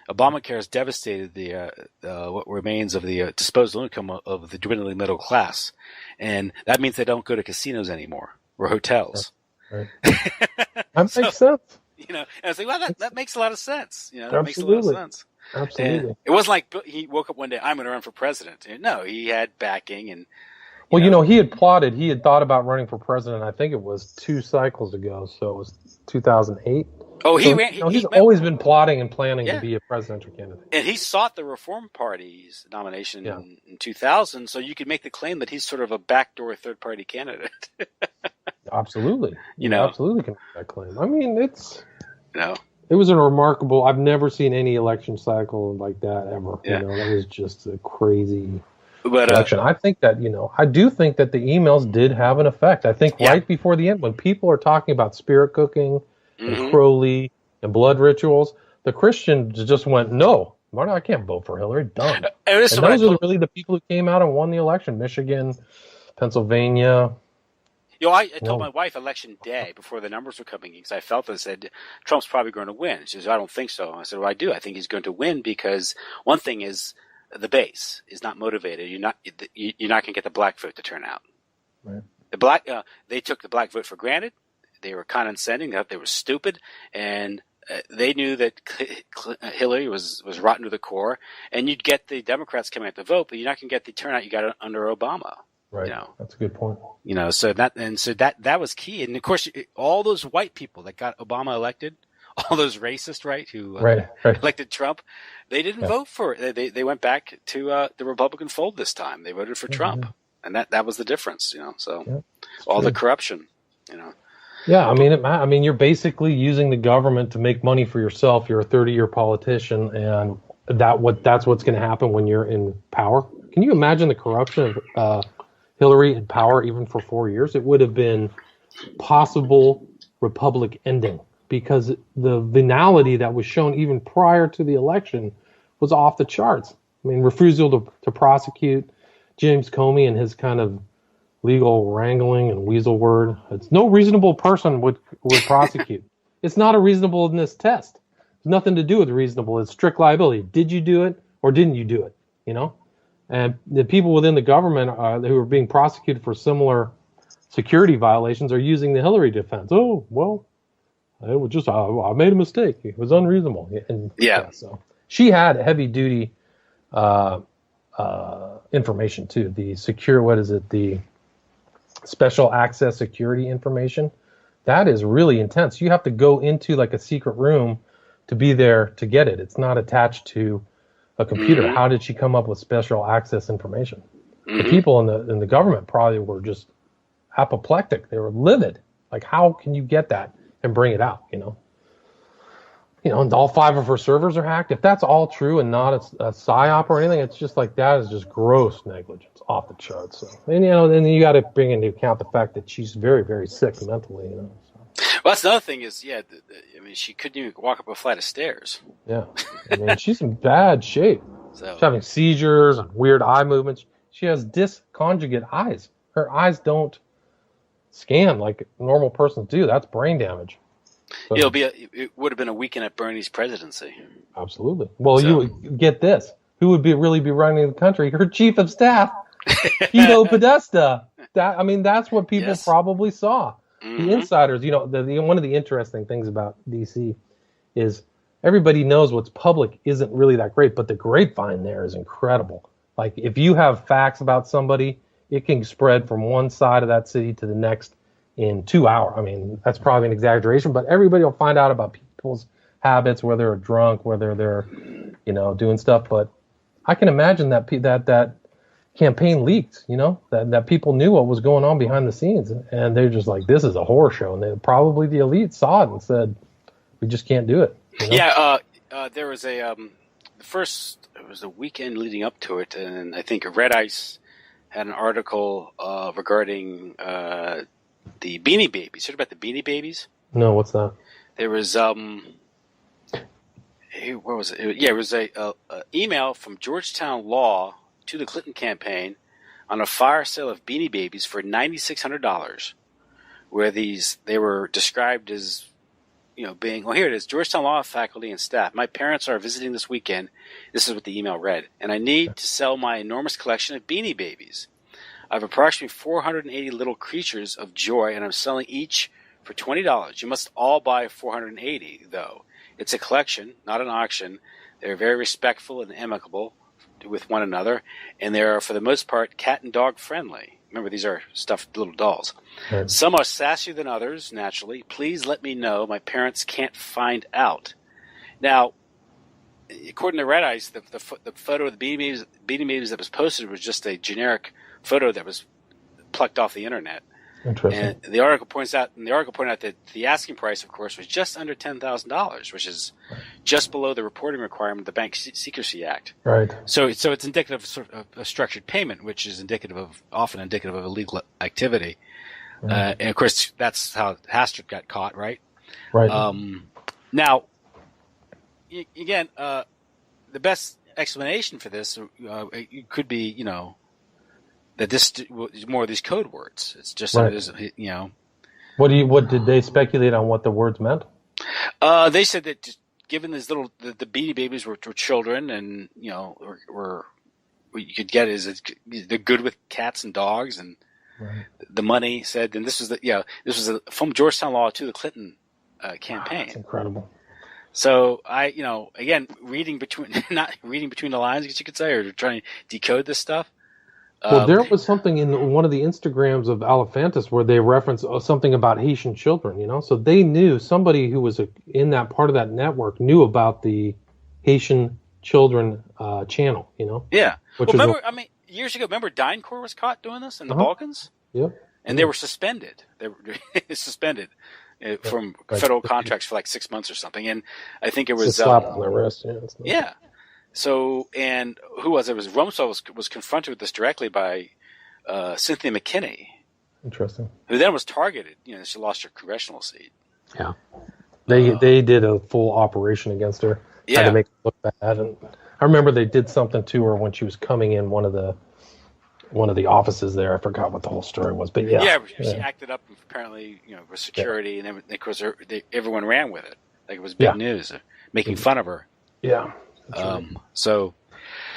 Obamacare has devastated the what remains of the disposable income of the dwindling middle class, and that means they don't go to casinos anymore or hotels. Right. That makes sense. And I was like, well, that makes a lot of sense. That Absolutely. makes a lot of sense. Absolutely. And it wasn't like he woke up one day, I'm going to run for president. No, he had backing. And he had plotted. He had thought about running for president. I think it was 2 cycles ago. So it was 2008. Oh, he's always been plotting and planning to be a presidential candidate. And he sought the Reform Party's nomination in 2000, so you could make the claim that he's sort of a backdoor third-party candidate. Absolutely. Absolutely can make that claim. I mean, it was a remarkable. I've never seen any election cycle like that ever. Yeah. That was just a crazy election. I think that I do think that the emails did have an effect. I think right before the end, when people are talking about spirit cooking and Crowley and blood rituals, the Christians just went, no, I can't vote for Hillary. Done. And those are really the people who came out and won the election. Michigan, Pennsylvania. I told my wife election day before the numbers were coming in because I felt that said Trump's probably going to win. She says, I don't think so. I said, well, I do. I think he's going to win because one thing is the base is not motivated. You're not going to get the black vote to turn out. Right. They took the black vote for granted. They were condescending. They were stupid, and they knew that Hillary was rotten to the core. And you'd get the Democrats coming out to vote, but you're not going to get the turnout you got under Obama. Right. That's a good point. So that was key. And of course, all those white people that got Obama elected, all those racists, who elected Trump, they didn't vote for it. They went back to the Republican fold this time. They voted for Trump, and that was the difference. So all the corruption. Yeah, I mean, you're basically using the government to make money for yourself. You're a 30-year politician, and that's what's going to happen when you're in power. Can you imagine the corruption of Hillary in power even for 4 years? It would have been possible republic ending because the venality that was shown even prior to the election was off the charts. I mean, refusal to prosecute James Comey and his kind of legal wrangling and weasel word. It's no reasonable person would prosecute. It's not a reasonableness test. It's nothing to do with reasonable. It's strict liability. Did you do it or didn't you do it? And the people within the government who are being prosecuted for similar security violations are using the Hillary defense. Oh, well, it was just I made a mistake. It was unreasonable. And so she had heavy duty information too. The the special access security information. That is really intense. You have to go into like a secret room to be there to get it. It's not attached to a computer. How did she come up with special access information? The people in the government probably were just apoplectic. They were livid. Like, how can you get that and bring it out? And all 5 of her servers are hacked. If that's all true and not a psyop or anything, it's just like that is just gross negligence off the charts. So, and then you got to bring into account the fact that she's very, very sick mentally. So. Well, that's another thing is, she couldn't even walk up a flight of stairs. Yeah. She's in bad shape. So. She's having seizures and weird eye movements. She has disconjugate eyes. Her eyes don't scan like normal persons do. That's brain damage. So, it would have been a weekend at Bernie's presidency. Absolutely. Well, you would get this. Who would really be running the country? Her chief of staff, Tito Podesta. That's what people probably saw. The insiders, one of the interesting things about DC is everybody knows what's public isn't really that great, but the grapevine there is incredible. Like, if you have facts about somebody, it can spread from one side of that city to the next in 2 hours. I mean, that's probably an exaggeration, but everybody will find out about people's habits, whether they're drunk, whether they're, doing stuff. But I can imagine that campaign leaked, that people knew what was going on behind the scenes, and they're just like, this is a horror show. And probably the elite saw it and said, We just can't do it. You know? Yeah, there was it was the weekend leading up to it, and I think Red Ice had an article regarding the Beanie Babies. Heard about the Beanie Babies? No, what's that? There was where was it? Yeah, it was a email from Georgetown Law to the Clinton campaign on a fire sale of Beanie Babies for $9,600, where they were described as, being, well, here it is, Georgetown Law faculty and staff. My parents are visiting this weekend. This is what the email read. And I need to sell my enormous collection of Beanie Babies. I have approximately 480 little creatures of joy, and I'm selling each for $20. You must all buy 480, though. It's a collection, not an auction. They're very respectful and amicable with one another, and they are, for the most part, cat and dog friendly. Remember, these are stuffed little dolls. Right. Some are sassier than others, naturally. Please let me know. My parents can't find out. Now, according to Red Ice, the photo of the Beanie Babies that was posted was just a generic photo that was plucked off the internet. Interesting. And the article pointed out that the asking price, of course, was just under $10,000, which is just below the reporting requirement of the Bank Secrecy Act. Right. So it's indicative of sort of a structured payment, which is often indicative of illegal activity. Right. And of course, that's how Hastert got caught, right? Right. Now, again, the best explanation for this it could be, that this is more of these code words. It's just right. What did they speculate on what the words meant? They said that just given these the Beanie Babies were children, and were what you could get is they're good with cats and dogs, and right. The money said. And this was from Georgetown Law to the Clinton campaign. That's incredible. So again, not reading between the lines, I guess you could say, or trying to decode this stuff. Well, there was something in one of the Instagrams of Alephantis where they referenced something about Haitian children, so they knew, somebody who was in that part of that network knew about the Haitian children channel, Yeah. Years ago, remember DynCorp was caught doing this in the Balkans? Yep. And they were suspended. They were suspended from federal contracts for like 6 months or something. And I think it was... It's a slap on the wrist. Yeah. So, and who was it? It was Rumsfeld was confronted with this directly by Cynthia McKinney. Interesting. Who then was targeted. She lost her congressional seat. Yeah. They did a full operation against her. Yeah. Had to make her look bad. And I remember they did something to her when she was coming in one of the offices there. I forgot what the whole story was, but yeah. Yeah, she acted up apparently, with security, and then of course everyone ran with it. Like it was big news, making fun of her. Yeah. So,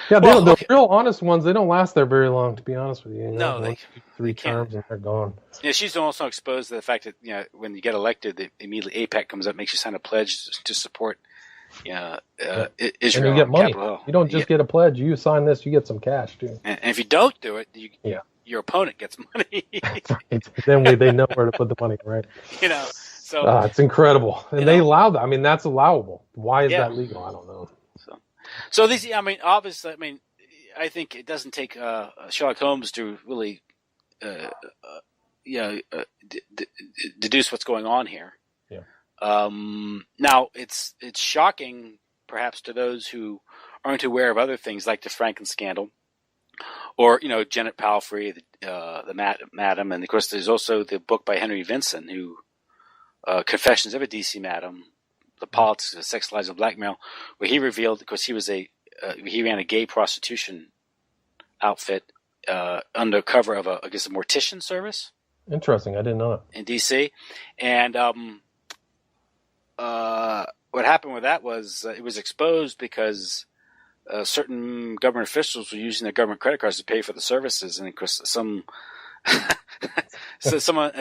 the real honest ones, they don't last there very long, to be honest with you. No, they 3 terms and they're gone. Yeah, she's also exposed to the fact that when you get elected, immediately AIPAC comes up, makes you sign a pledge to support Israel. And you get money. You don't just get a pledge. You sign this, you get some cash too. And if you don't do it, your opponent gets money. Right. Then they know where to put the money, right? So it's incredible, and they allow that. I mean, that's allowable. Why is that legal? I don't know. So these, obviously, I think it doesn't take Sherlock Holmes to really, deduce what's going on here. Yeah. Now it's shocking, perhaps, to those who aren't aware of other things like the Franken scandal, or Janet Palfrey, the Madam, and of course there's also the book by Henry Vinson, who Confessions of a DC Madam. The Politics of Sex, Lies, and Blackmail, where he revealed, because he ran a gay prostitution outfit under cover of a mortician service. Interesting, I didn't know that. In D.C. And what happened with that was it was exposed because certain government officials were using their government credit cards to pay for the services, and of course someone at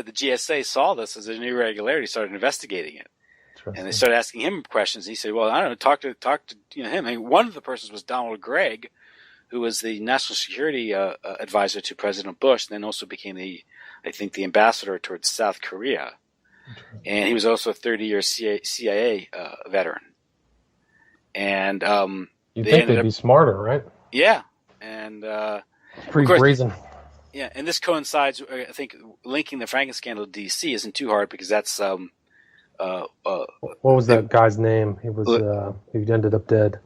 the GSA saw this as an irregularity, started investigating it. And they started asking him questions. He said, "Well, I don't know. Talk to him." And one of the persons was Donald Gregg, who was the national security advisor to President Bush, and then also became the ambassador towards South Korea. And he was also a 30-year CIA veteran. And you'd think they'd be smarter, right? Yeah, and pretty brazen. Yeah, and this coincides. I think linking the Franken scandal to D.C. isn't too hard because that's. What was that guy's name? He ended up dead.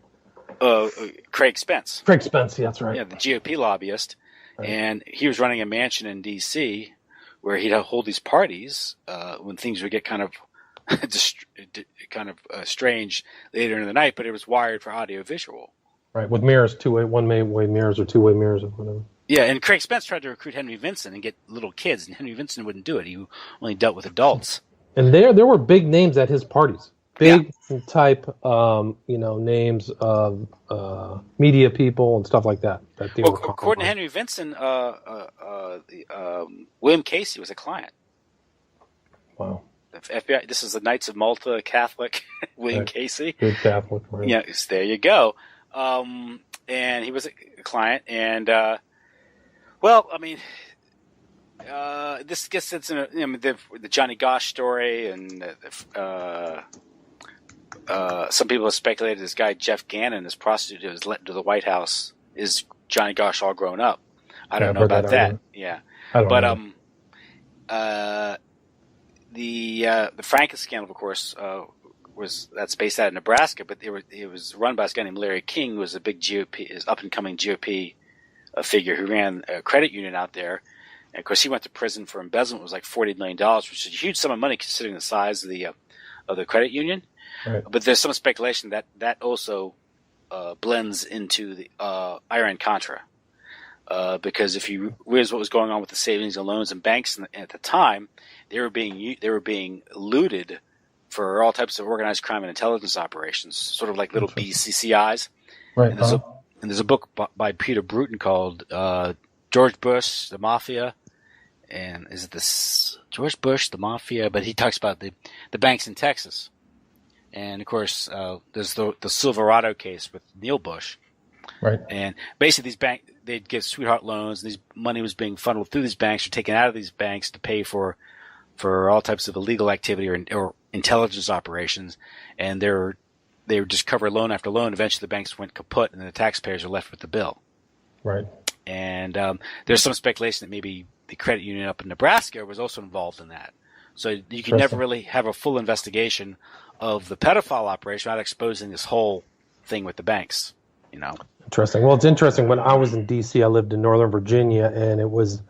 Craig Spence. Craig Spence, yeah, that's right. Yeah, the GOP lobbyist. Right. And he was running a mansion in D.C. where he'd hold these parties when things would get kind of strange later in the night, but it was wired for audio visual. Right, with mirrors, one-way mirrors or two-way mirrors or whatever. Yeah, and Craig Spence tried to recruit Henry Vincent and get little kids, and Henry Vincent wouldn't do it. He only dealt with adults. And there were big names at his parties. Big type, names of media people and stuff like that. According to Henry Vincent, William Casey was a client. Wow. The FBI. This is the Knights of Malta Catholic William Casey. Good Catholic, right? Yeah, there you go. And he was a client, and this gets into the Johnny Gosch story, and some people have speculated this guy Jeff Gannon, this prostitute who was let into the White House, is Johnny Gosch all grown up. I don't know about that. Yeah, but the Franken scandal, of course, that's based out of Nebraska, but it was run by this guy named Larry King, who was a big up and coming GOP figure who ran a credit union out there. And of course, he went to prison for embezzlement. It was like $40 million, which is a huge sum of money considering the size of the credit union. Right. But there's some speculation that also blends into the Iran-Contra. Because here's what was going on with the savings and loans and banks at the time, they were being looted for all types of organized crime and intelligence operations, sort of like little BCCIs. Right. And there's a book by Peter Bruton called George Bush, the Mafia. And is it this George Bush, the Mafia? But he talks about the banks in Texas. And, of course, there's the Silverado case with Neil Bush. Right. And basically they'd give sweetheart loans, and money was being funneled through these banks or taken out of these banks to pay for all types of illegal activity or intelligence operations. And they would just cover loan after loan. Eventually the banks went kaput, and the taxpayers are left with the bill. Right. And there's some speculation that maybe the credit union up in Nebraska was also involved in that. So you can never really have a full investigation of the pedophile operation without exposing this whole thing with the banks, Interesting. Well, it's interesting. When I was in D.C., I lived in Northern Virginia, and it was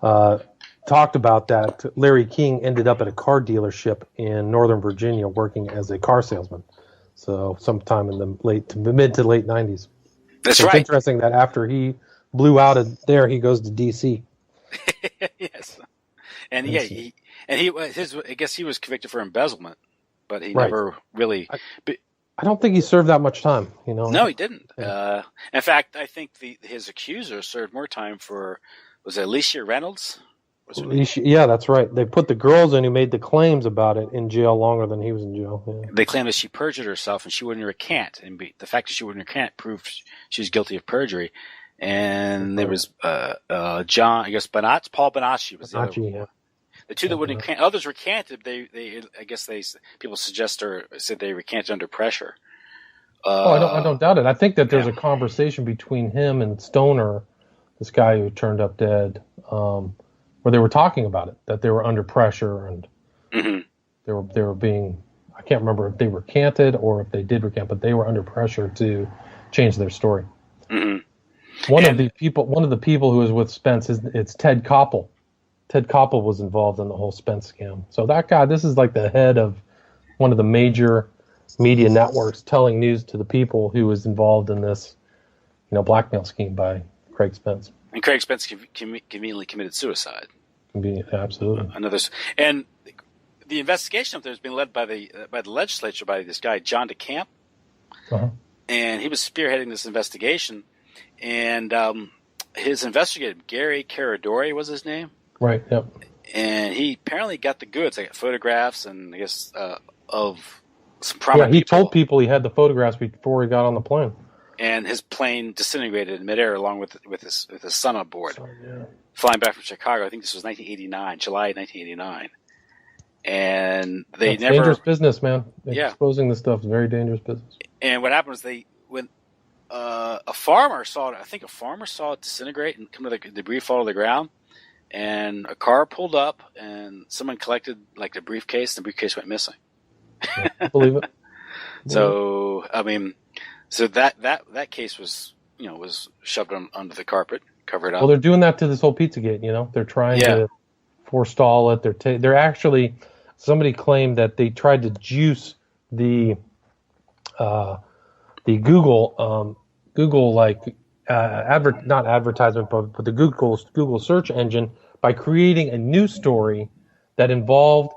talked about that Larry King ended up at a car dealership in Northern Virginia working as a car salesman. So sometime in the mid to late 90s. That's right. It's interesting that after he blew out there, he goes to D.C. Yes. And I guess he was convicted for embezzlement, but he never really. I don't think he served that much time. No, he didn't. Yeah. In fact, I think his accuser served more time was it Alicia Reynolds? Yeah, that's right. They put the girls in who made the claims about it in jail longer than he was in jail. Yeah. They claimed that she perjured herself and she wouldn't recant, and the fact that she wouldn't recant proved she was guilty of perjury. And there was Paul Bonacci was the other one. Yeah. The two that wouldn't recant, others recanted. People suggest or said they recanted under pressure. I don't doubt it. I think that there's a conversation between him and Stoner, this guy who turned up dead, where they were talking about it, that they were under pressure and they were being. I can't remember if they recanted or if they did recant, but they were under pressure to change their story. Mm-hmm. One of the people who was with Spence it's Ted Koppel. Ted Koppel was involved in the whole Spence scam. So that guy, this is like the head of one of the major media networks telling news to the people who was involved in this, blackmail scheme by Craig Spence. And Craig Spence conveniently committed suicide. Absolutely. And the investigation up there has been led by the legislature by this guy John DeCamp, and he was spearheading this investigation. And his investigator Gary Caradori was his name. Right. Yep. And he apparently got the goods. I got photographs and I guess of some prominent. Yeah, he told people he had the photographs before he got on the plane. And his plane disintegrated in midair along with his son on board, flying back from Chicago. I think this was July 1989. And That's dangerous business, man. Exposing this stuff is very dangerous business. And what happened was when a farmer saw it disintegrate and come to the debris fall to the ground. And a car pulled up, and someone collected the briefcase. The briefcase went missing. Yeah, I believe it. So I mean, so that case was was shoved under the carpet, covered up. Well, they're doing that to this whole Pizzagate. They're trying to forestall it. They're actually, somebody claimed that they tried to juice the Google not advertisement, but the Google search engine by creating a news story that involved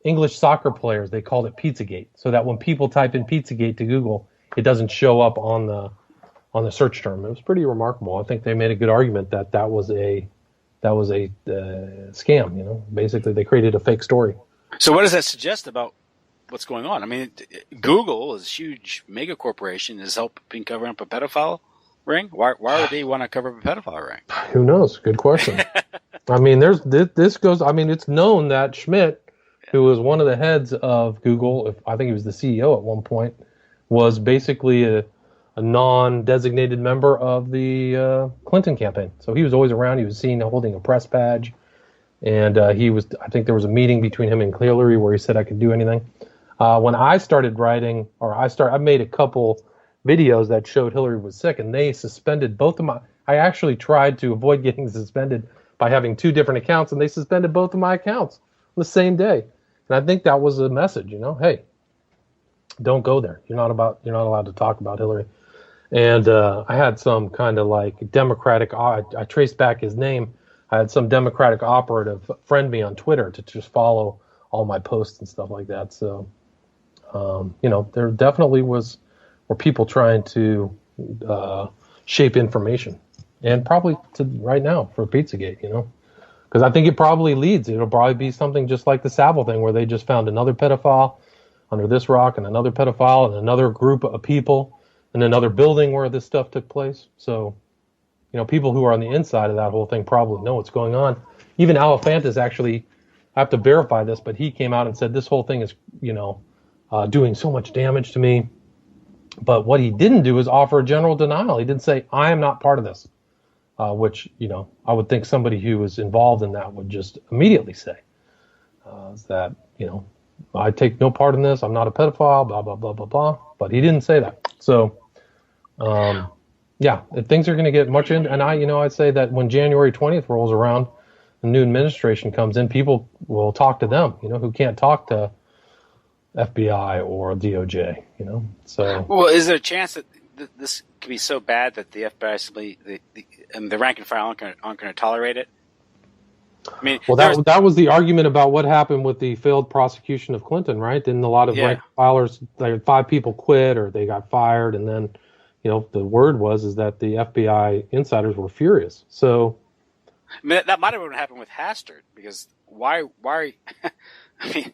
English soccer players. They called it Pizzagate, so that when people type in Pizzagate to Google, it doesn't show up on the search term. It was pretty remarkable. I think they made a good argument that was a scam. Basically they created a fake story. So what does that suggest about what's going on? I mean, Google is a huge mega corporation, is helping cover up a pedophile ring. Why would they want to cover up a pedophile ring? Who knows? Good question. I mean, this goes. I mean, it's known that Schmidt, who was one of the heads of Google, I think he was the CEO at one point, was basically a non-designated member of the Clinton campaign. So he was always around. He was seen holding a press badge, and he was. I think there was a meeting between him and Hillary where he said I could do anything. When I started writing, I made a couple videos that showed Hillary was sick, and they suspended both of my. I actually tried to avoid getting suspended by having two different accounts, and they suspended both of my accounts on the same day. And I think that was a message, hey, don't go there. You're not allowed to talk about Hillary. And I had some kind of like Democratic. I traced back his name. I had some Democratic operative friend me on Twitter to just follow all my posts and stuff like that. So, there definitely were people trying to shape information, and probably to right now for Pizzagate, because I think it probably it'll probably be something just like the Savile thing, where they just found another pedophile under this rock and another pedophile and another group of people in another building where this stuff took place. So, people who are on the inside of that whole thing probably know what's going on. Even Alefantis actually, I have to verify this, but he came out and said this whole thing is, doing so much damage to me. But what he didn't do is offer a general denial. He didn't say, I am not part of this, which, I would think somebody who was involved in that would just immediately say that, I take no part in this. I'm not a pedophile, blah, blah, blah, blah, blah. But he didn't say that. So, things are going to get much in. And I'd say that when January 20th rolls around, the new administration comes in, people will talk to them, who can't talk to FBI or DOJ, So, well, is there a chance that this could be so bad that the FBI simply, the rank and file aren't going to tolerate it? I mean, well, that was the argument about what happened with the failed prosecution of Clinton, right? Then a lot of rank filers, like 5 people quit or they got fired, and then, the word is that the FBI insiders were furious. So, I mean, that might have happened with Hastert, because why? I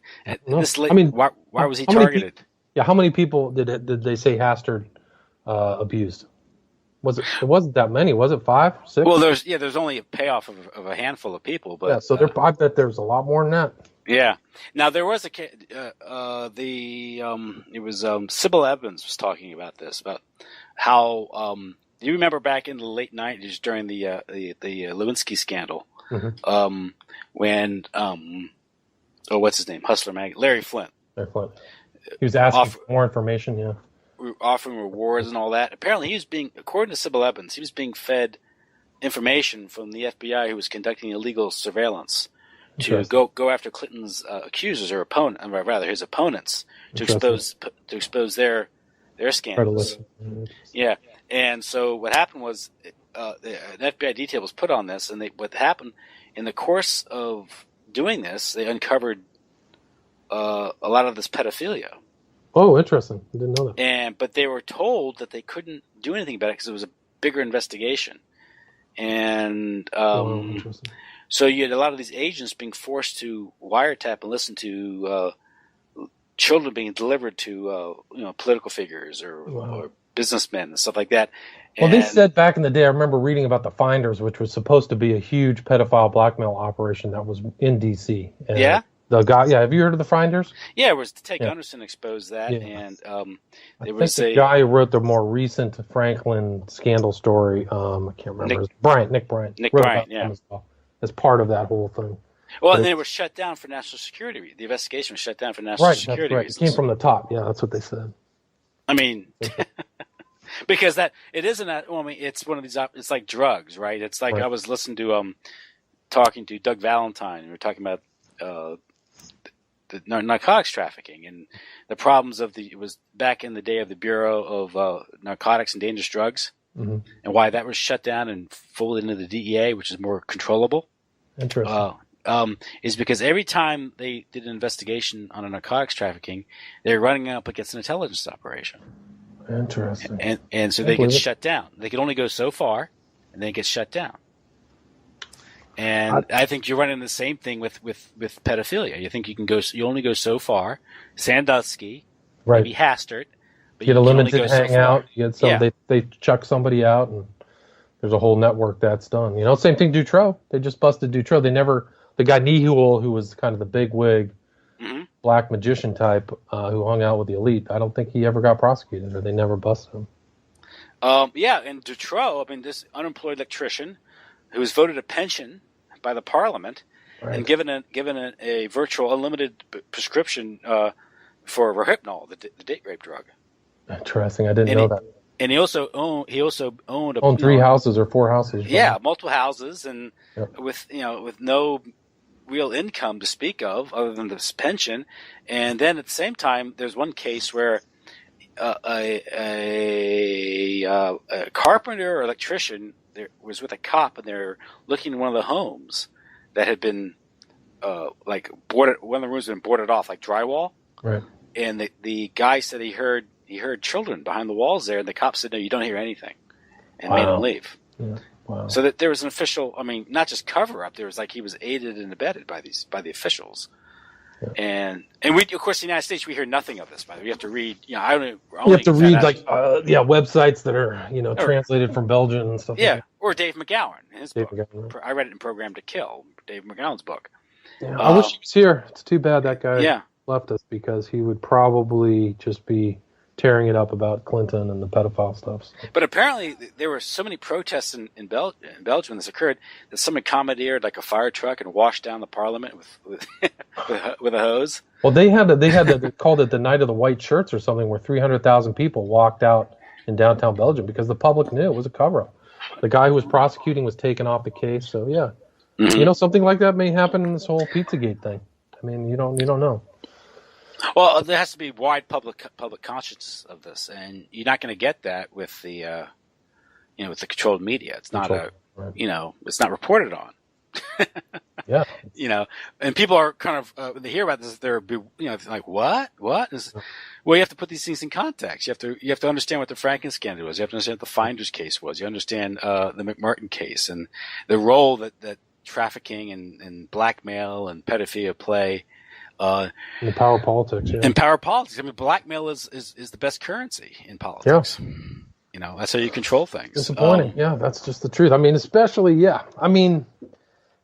mean, why was he targeted? How many people did they say Hastert abused? It wasn't that many, was it 5, 6? Well, there's only a payoff of a handful of people, but so I bet there's a lot more than that. Yeah. Now there was Sybil Evans was talking about this, about how do you remember back in the late 90s during the Lewinsky scandal, mm-hmm. When what's his name, Hustler Mag, Larry Flint. Larry Flint. He was asking for more information. Yeah. Offering rewards and all that. Apparently, according to Sybil Evans, he was being fed information from the FBI, who was conducting illegal surveillance to go after Clinton's accusers or his opponents, to expose their scandals. Yeah, and so what happened was an FBI detail was put on this, and what happened in the course of doing this, they uncovered a lot of this pedophilia. Oh, interesting. I didn't know that. But they were told that they couldn't do anything about it because it was a bigger investigation. And so you had a lot of these agents being forced to wiretap and listen to children being delivered to political figures or businessmen and stuff like that. Well, they said back in the day, I remember reading about the Finders, which was supposed to be a huge pedophile blackmail operation that was in D.C. And yeah? The guy, have you heard of the Finders? Yeah, it was Ted Gunderson exposed that, and the guy who wrote the more recent Franklin scandal story, I can't remember, Nick Bryant. Nick Bryant, yeah. As part of that whole thing. Well, and then it was shut down for national security. The investigation was shut down for national Right, security that's right. reasons. It came from the top. Yeah, that's what they said. I mean, because it isn't that. Well, I mean, it's one of these. It's like drugs, right? It's like I was listening to talking to Doug Valentine. And we were talking about the narcotics trafficking and the problems of it was back in the day of the Bureau of Narcotics and Dangerous Drugs, and why that was shut down and folded into the DEA, which is more controllable. Interesting. Is because every time they did an investigation on a narcotics trafficking, they were running up against an intelligence operation. Interesting. And so they get shut down. They could only go so far, and then it gets shut down. And I think you're running the same thing with pedophilia. You think you only go so far. Sandusky, maybe Hastert, but you get a limited hangout. So you get some. They chuck somebody out, and there's a whole network that's done. Same thing. Dutroux. They just busted Dutroux. They never. The guy Nihul, who was kind of the big wig, black magician type, who hung out with the elite. I don't think he ever got prosecuted, or they never busted him. And Dutroux, I mean, this unemployed electrician who was voted a pension by the parliament and given a virtual unlimited prescription for Rohypnol, the date rape drug. Interesting. I didn't know that. And he also owned 3 houses or 4 houses. Yeah, multiple houses, and with no real income to speak of other than this pension. And then at the same time, there's one case where a carpenter or electrician was with a cop, and they're looking at one of the homes that had been boarded. One of the rooms had been boarded off, like drywall. Right. And the guy said he heard children behind the walls there, and the cop said, "No, you don't hear anything," and made him leave. Yeah. Wow. So that there was an official. I mean, not just cover up. There was he was aided and abetted by the officials. Yeah. And we, of course, in the United States, we hear nothing of this. By the way, you have to read. You have to read websites that are translated from Belgium and stuff. Yeah, like that. Or Dave McGowan, his book. McGowan. I read it in Program to Kill, Dave McGowan's book. Yeah, I wish he was here. It's too bad that guy left us, because he would probably just be tearing it up about Clinton and the pedophile stuff. But apparently there were so many protests in Belgium when this occurred that someone commandeered a fire truck and washed down the parliament with a hose. Well, they called it the Night of the White Shirts or something, where 300,000 people walked out in downtown Belgium because the public knew it was a cover-up. The guy who was prosecuting was taken off the case. So something like that may happen in this whole Pizzagate thing. I mean, you don't know. Well, there has to be wide public consciousness of this, and you're not going to get that with the with the controlled media. It's not it's not reported on. Yeah. And people are kind of when they hear about this, they're like, what? Well, you have to put these things in context. You have to understand what the Franken scandal was. You have to understand what the Finders case was. You understand the McMartin case and the role that trafficking and blackmail and pedophilia play. In power politics, In power politics, I mean, blackmail is the best currency in politics. Yeah. That's how you control things. Disappointing. That's just the truth. I mean, especially, I mean,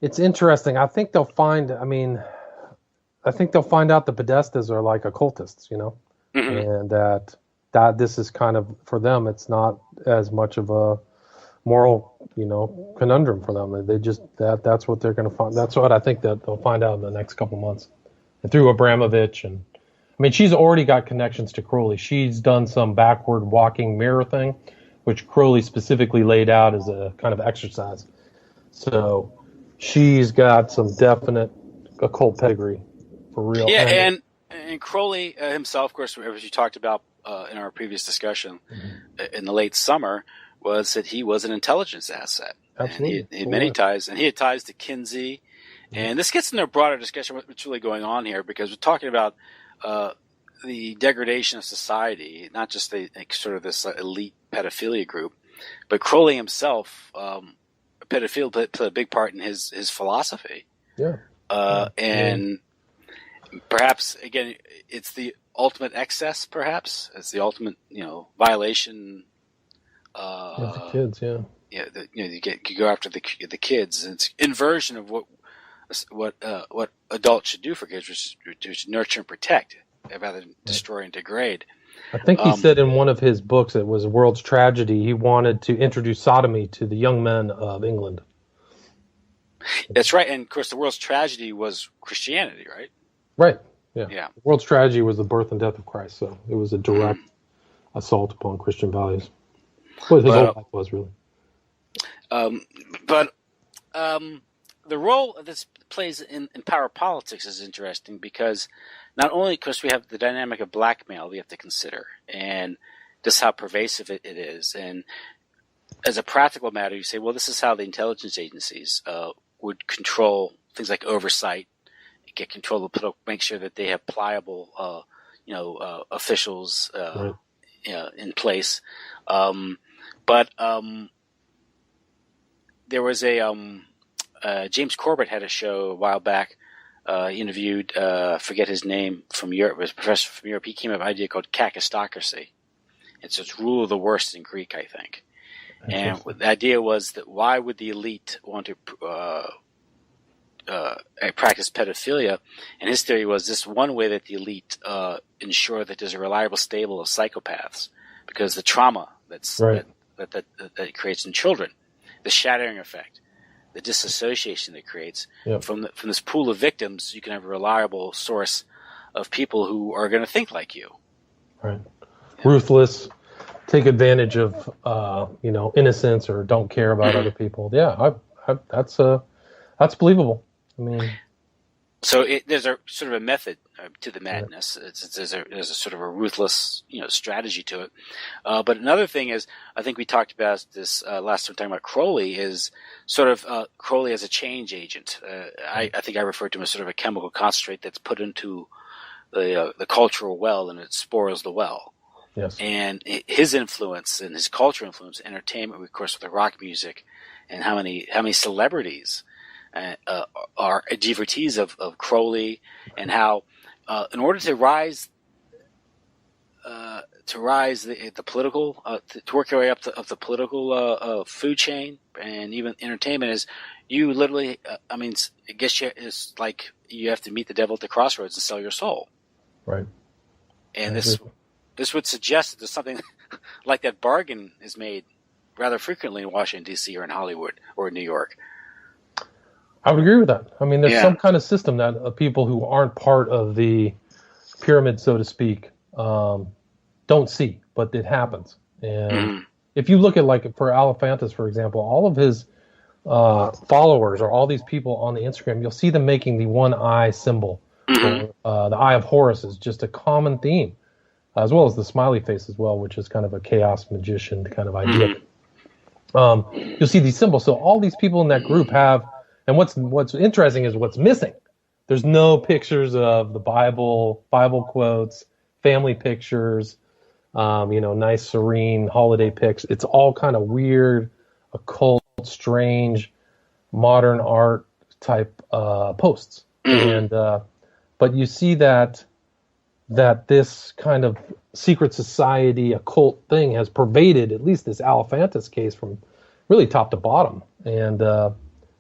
it's interesting. I think they'll find out the Podestas are like occultists, and that this is kind of, for them, it's not as much of a moral, conundrum for them. They just, that's what they're going to find. That's what I think that they'll find out in the next couple months. And through Abramovich, and I mean, she's already got connections to Crowley. She's done some backward walking mirror thing, which Crowley specifically laid out as a kind of exercise. So she's got some definite occult pedigree for real. Yeah, and Crowley himself, of course, as you talked about in our previous discussion in the late summer, was that he was an intelligence asset. Absolutely. And he had many ties, and he had ties to Kinsey. And this gets into a broader discussion of what's really going on here, because we're talking about the degradation of society, not just sort of this elite pedophilia group, but Crowley himself, pedophilia played a big part in his philosophy. Yeah. And perhaps, again, it's the ultimate excess, perhaps. It's the ultimate, violation. The kids, yeah. Yeah, you go after the kids. And it's inversion of what adults should do for kids, which is nurture and protect, rather than destroy and degrade. I think he said in one of his books, it was World's Tragedy, he wanted to introduce sodomy to the young men of England. That's right. And of course, the world's tragedy was Christianity, right? Right. Yeah. Yeah. The world's tragedy was the birth and death of Christ, so it was a direct assault upon Christian values. What his whole life was, really. But the role this plays in power politics is interesting because not only, of course, we have the dynamic of blackmail we have to consider and just how pervasive it is. And as a practical matter, you say, well, this is how the intelligence agencies would control things like oversight, get control of make sure that they have pliable, officials right. In place. But there was James Corbett had a show a while back. He interviewed, forget his name, from Europe. It was a professor from Europe. He came up with an idea called kakistocracy. It's rule of the worst in Greek, I think. And the idea was that why would the elite want to practice pedophilia? And his theory was this one way that the elite ensure that there's a reliable stable of psychopaths, because the trauma that it creates in children, the shattering effect, the disassociation that it creates from this pool of victims, you can have a reliable source of people who are going to think like you. Right. Ruthless, take advantage of innocence, or don't care about other people. Yeah, that's believable. I mean, so there's a sort of a method to the madness. There's a sort of a ruthless strategy to it. But another thing is, I think we talked about this last time talking about Crowley, is sort of Crowley as a change agent. I think I referred to him as sort of a chemical concentrate that's put into the cultural well, and it spoils the well. Yes. And his influence and his cultural influence, entertainment, of course, with the rock music, and how many celebrities are devotees of Crowley, and how in order to rise the political to work your way up the political food chain, and even entertainment, is you literally I guess it's like you have to meet the devil at the crossroads and sell your soul. Right. And this would suggest that there's something like that bargain is made rather frequently in Washington, D.C. or in Hollywood or in New York. I would agree with that. I mean, there's some kind of system that people who aren't part of the pyramid, so to speak, don't see, but it happens. And if you look at, like, for Alephantis, for example, all of his followers, or all these people on the Instagram, you'll see them making the one eye symbol. The Eye of Horus is just a common theme, as well as the smiley face as well, which is kind of a chaos magician kind of idea. You'll see these symbols. So all these people in that group have, and what's interesting is what's missing. There's no pictures of the Bible quotes, family pictures, nice serene holiday pics. It's all kind of weird, occult, strange, modern art type posts. And but you see that this kind of secret society, occult thing has pervaded at least this Alephantis case from really top to bottom. And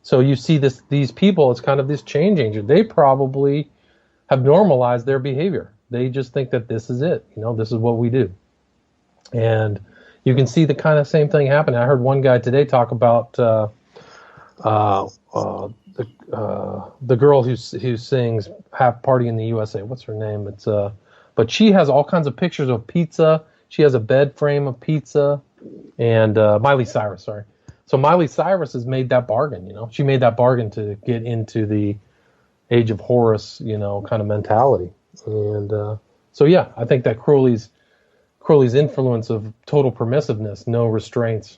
so you see these people, it's kind of this change agent. They probably have normalized their behavior. They just think that this is it. This is what we do. And you can see the kind of same thing happening. I heard one guy today talk about the girl who sings "Half Party in the USA." What's her name? But she has all kinds of pictures of pizza. She has a bed frame of pizza, and Miley Cyrus. Sorry. So Miley Cyrus has made that bargain. She made that bargain to get into the Age of Horus, kind of mentality. And so yeah, I think that Crowley's influence of total permissiveness, no restraints.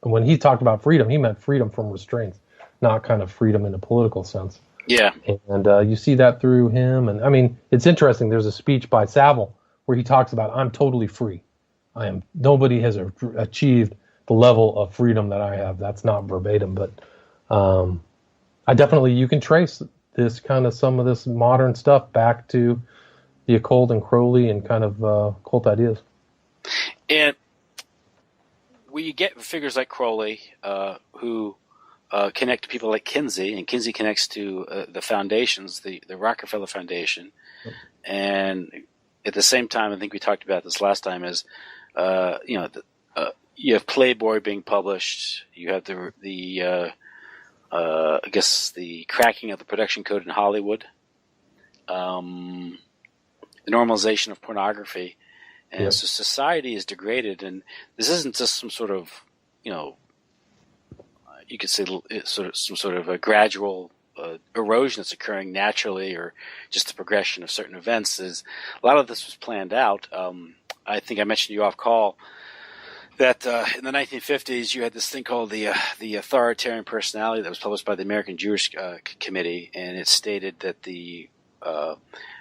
When he talked about freedom, he meant freedom from restraints, not kind of freedom in a political sense. Yeah. And you see that through him. And I mean, it's interesting. There's a speech by Savile where he talks about, I'm totally free. Nobody has achieved the level of freedom that I have. That's not verbatim, but you can trace this kind of some of this modern stuff back to the occult and Crowley and kind of cult ideas. And when you get figures like Crowley, who connect to people like Kinsey, and Kinsey connects to the foundations, the Rockefeller Foundation, and at the same time, I think we talked about this last time, is you have Playboy being published, you have the I guess the cracking of the production code in Hollywood, the normalization of pornography. And so society is degraded, and this isn't just some sort of, you could say some sort of a gradual erosion that's occurring naturally, or just the progression of certain events. A lot of this was planned out. I think I mentioned to you off call that in the 1950s you had this thing called the authoritarian personality that was published by the American Jewish Committee, and it stated that the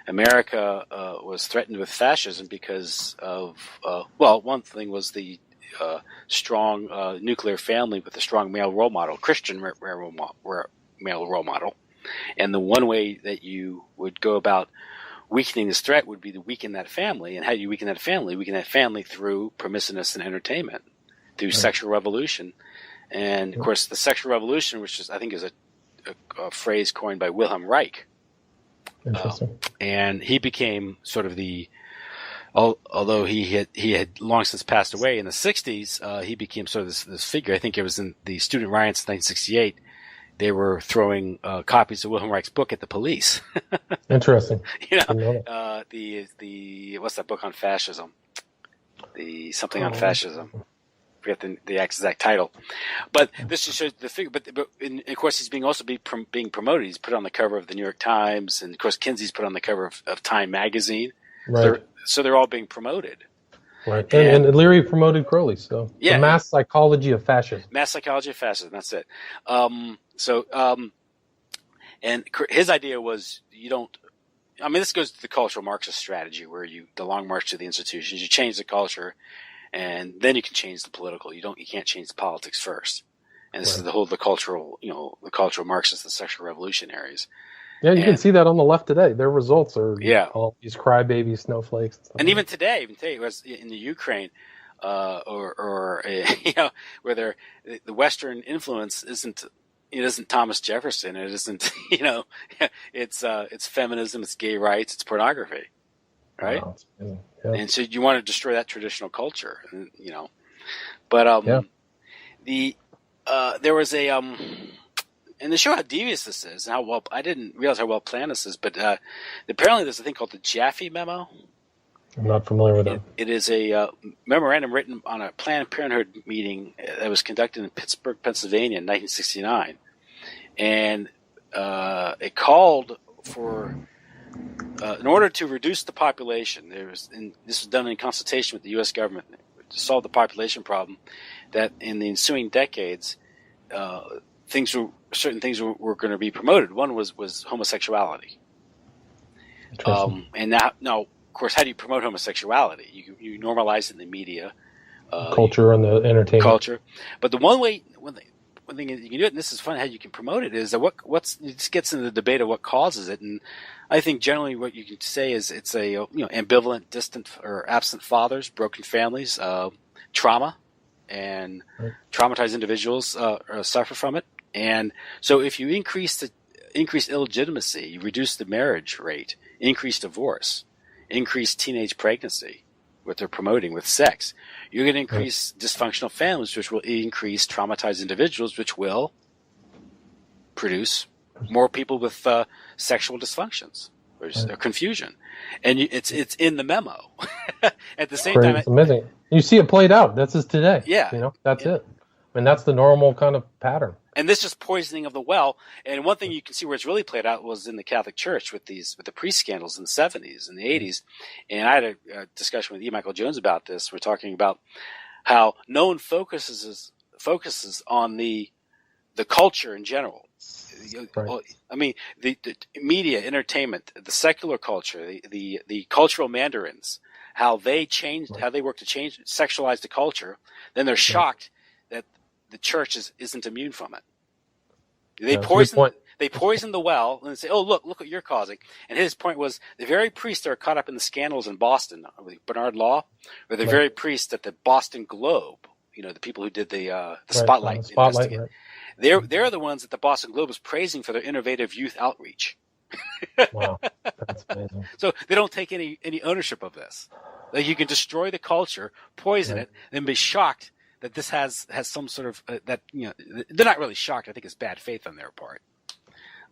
America was threatened with fascism because of one thing was the strong nuclear family with a strong male role model, Christian male role model, and the one way that you would go about weakening this threat would be to weaken that family. And how do you weaken that family? Weaken that family through permissiveness and entertainment, through sexual revolution. And of course, the sexual revolution, which I think is a phrase coined by Wilhelm Reich. Interesting. And he became sort of although he had long since passed away in the 60s, he became sort of this figure. I think it was in the student riots in 1968. They were throwing copies of Wilhelm Reich's book at the police. Interesting. The what's that book on fascism? The something on fascism. I forget the exact title. But this just shows the figure. But of course, he's being promoted. He's put on the cover of the New York Times, and of course, Kinsey's put on the cover of Time magazine. Right. So they're all being promoted. Right. And Leary promoted Crowley. So the mass psychology of fascism. Mass psychology of fascism. That's it. And his idea was this goes to the cultural Marxist strategy where the long march to the institutions, you change the culture and then you can change the political. You can't change the politics first. And this is the cultural Marxists, the sexual revolutionaries. Yeah, you can see that on the left today. Their results are all these crybaby snowfleks. And even today, it was in the Ukraine, where the Western influence isn't Thomas Jefferson. It isn't, it's feminism, it's gay rights, it's pornography, right? Wow, and so you want to destroy that traditional culture, But there was a and to show how devious this is, and I didn't realize how well planned this is, but apparently there's a thing called the Jaffe Memo. I'm not familiar with that. It is a memorandum written on a Planned Parenthood meeting that was conducted in Pittsburgh, Pennsylvania in 1969. And it called for, in order to reduce the population, this was done in consultation with the U.S. government to solve the population problem, that in the ensuing decades, certain things were going to be promoted. One was homosexuality. And now, of course, how do you promote homosexuality? You normalize it in the media, culture and the entertainment culture. But the one thing you can do it, and this is fun how you can promote it, is that it just gets into the debate of what causes it. And I think generally what you can say is it's ambivalent, distant, or absent fathers, broken families, trauma, and traumatized individuals suffer from it. And so if you increase illegitimacy, you reduce the marriage rate, increase divorce, increase teenage pregnancy, what they're promoting with sex, you're going to increase dysfunctional families, which will increase traumatized individuals, which will produce more people with sexual dysfunctions or confusion. And it's in the memo. At the same time, it's amazing. You see it played out. That's just today. Yeah. That's it. I mean, that's the normal kind of pattern. And this is poisoning of the well. And one thing you can see where it's really played out was in the Catholic Church with the priest scandals in the 70s and the 80s. And I had a discussion with E. Michael Jones about this. We're talking about how no one focuses on the culture in general. Right. I mean, the media, entertainment, the secular culture, the cultural mandarins, how they work to sexualize the culture. Then they're shocked that the church isn't immune from it. They poison the well and say, "Oh, look what you're causing." And his point was the very priests that are caught up in the scandals in Boston, Bernard Law, or the very priests at the Boston Globe. The people who did the Spotlight investigation. Right. They're the ones that the Boston Globe is praising for their innovative youth outreach. Wow, that's amazing. So they don't take any ownership of this. Like, you can destroy the culture, poison it, then be shocked that this has some sort of that they're not really shocked. I think it's bad faith on their part.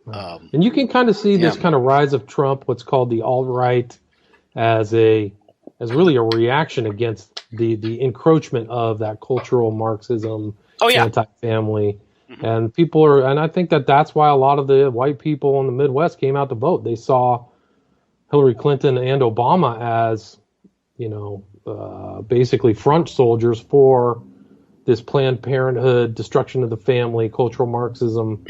And you can kind of see this kind of rise of Trump, what's called the alt-right, as really a reaction against the encroachment of that cultural Marxism, anti-family. Mm-hmm. And I think that's why a lot of the white people in the Midwest came out to vote. They saw Hillary Clinton and Obama as, basically front soldiers for this Planned Parenthood, destruction of the family, cultural Marxism,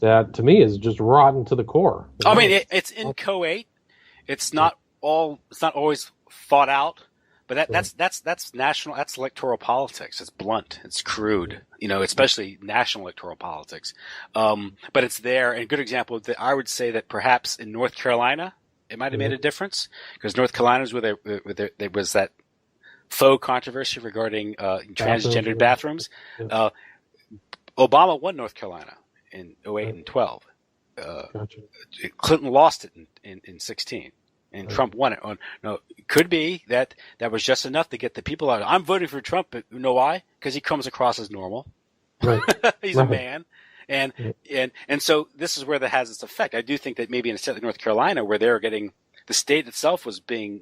that to me is just rotten to the core. I mean, it's inchoate. It's not always thought out, but that's national. That's electoral politics. It's blunt. It's crude. Especially national electoral politics. But it's there. And a good example that I would say that perhaps in North Carolina, it might have made a difference, because North Carolina is where there was that faux controversy regarding transgendered bathrooms. Obama won North Carolina in 08 and 12. Clinton lost it in 16, and Trump won it. No, it could be that was just enough to get the people out. I'm voting for Trump, but you know why? Because he comes across as normal. Right. He's a man. And so this is where that has its effect. I do think that maybe in a state like North Carolina, where they're getting, the state itself was being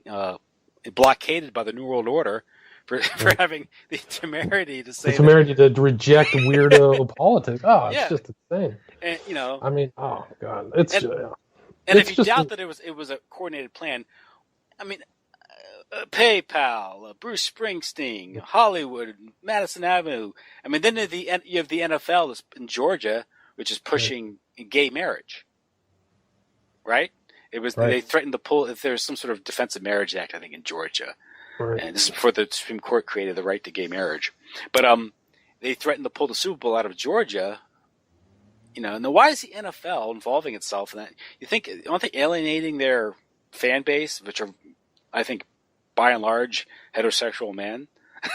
blockaded by the New World Order for having the temerity to say to reject weirdo politics. Oh, it's just insane. And I mean, oh god, it's if you doubt that it was a coordinated plan, I mean, PayPal, Bruce Springsteen, Hollywood, Madison Avenue. I mean, then you have the NFL in Georgia, which is pushing gay marriage. Right? They threatened to pull if there's some sort of Defense of Marriage Act, I think, in Georgia. Right. And this is before the Supreme Court created the right to gay marriage. But they threatened to pull the Super Bowl out of Georgia. And why is the NFL involving itself in that? Aren't they alienating their fan base, which are, I think, by and large, heterosexual men?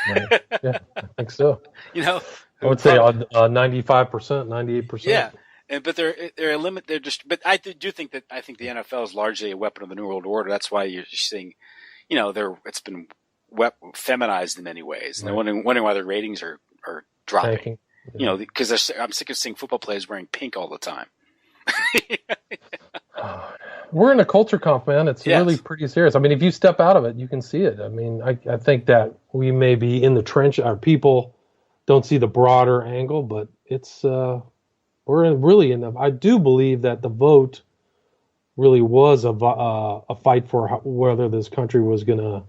Right. Yeah, I think so. I would say 95%, 98%. Yeah. But they're a limit. They're just. But I do think the NFL is largely a weapon of the New World Order. That's why you're seeing, it's been feminized in many ways, and they're wondering why their ratings are dropping. Tanking. Because I'm sick of seeing football players wearing pink all the time. We're in a culture comp, man. It's really pretty serious. I mean, if you step out of it, you can see it. I mean, I think that we may be in the trench. Our people don't see the broader angle, but it's. We're really in the. I do believe that the vote really was a fight for whether this country was going to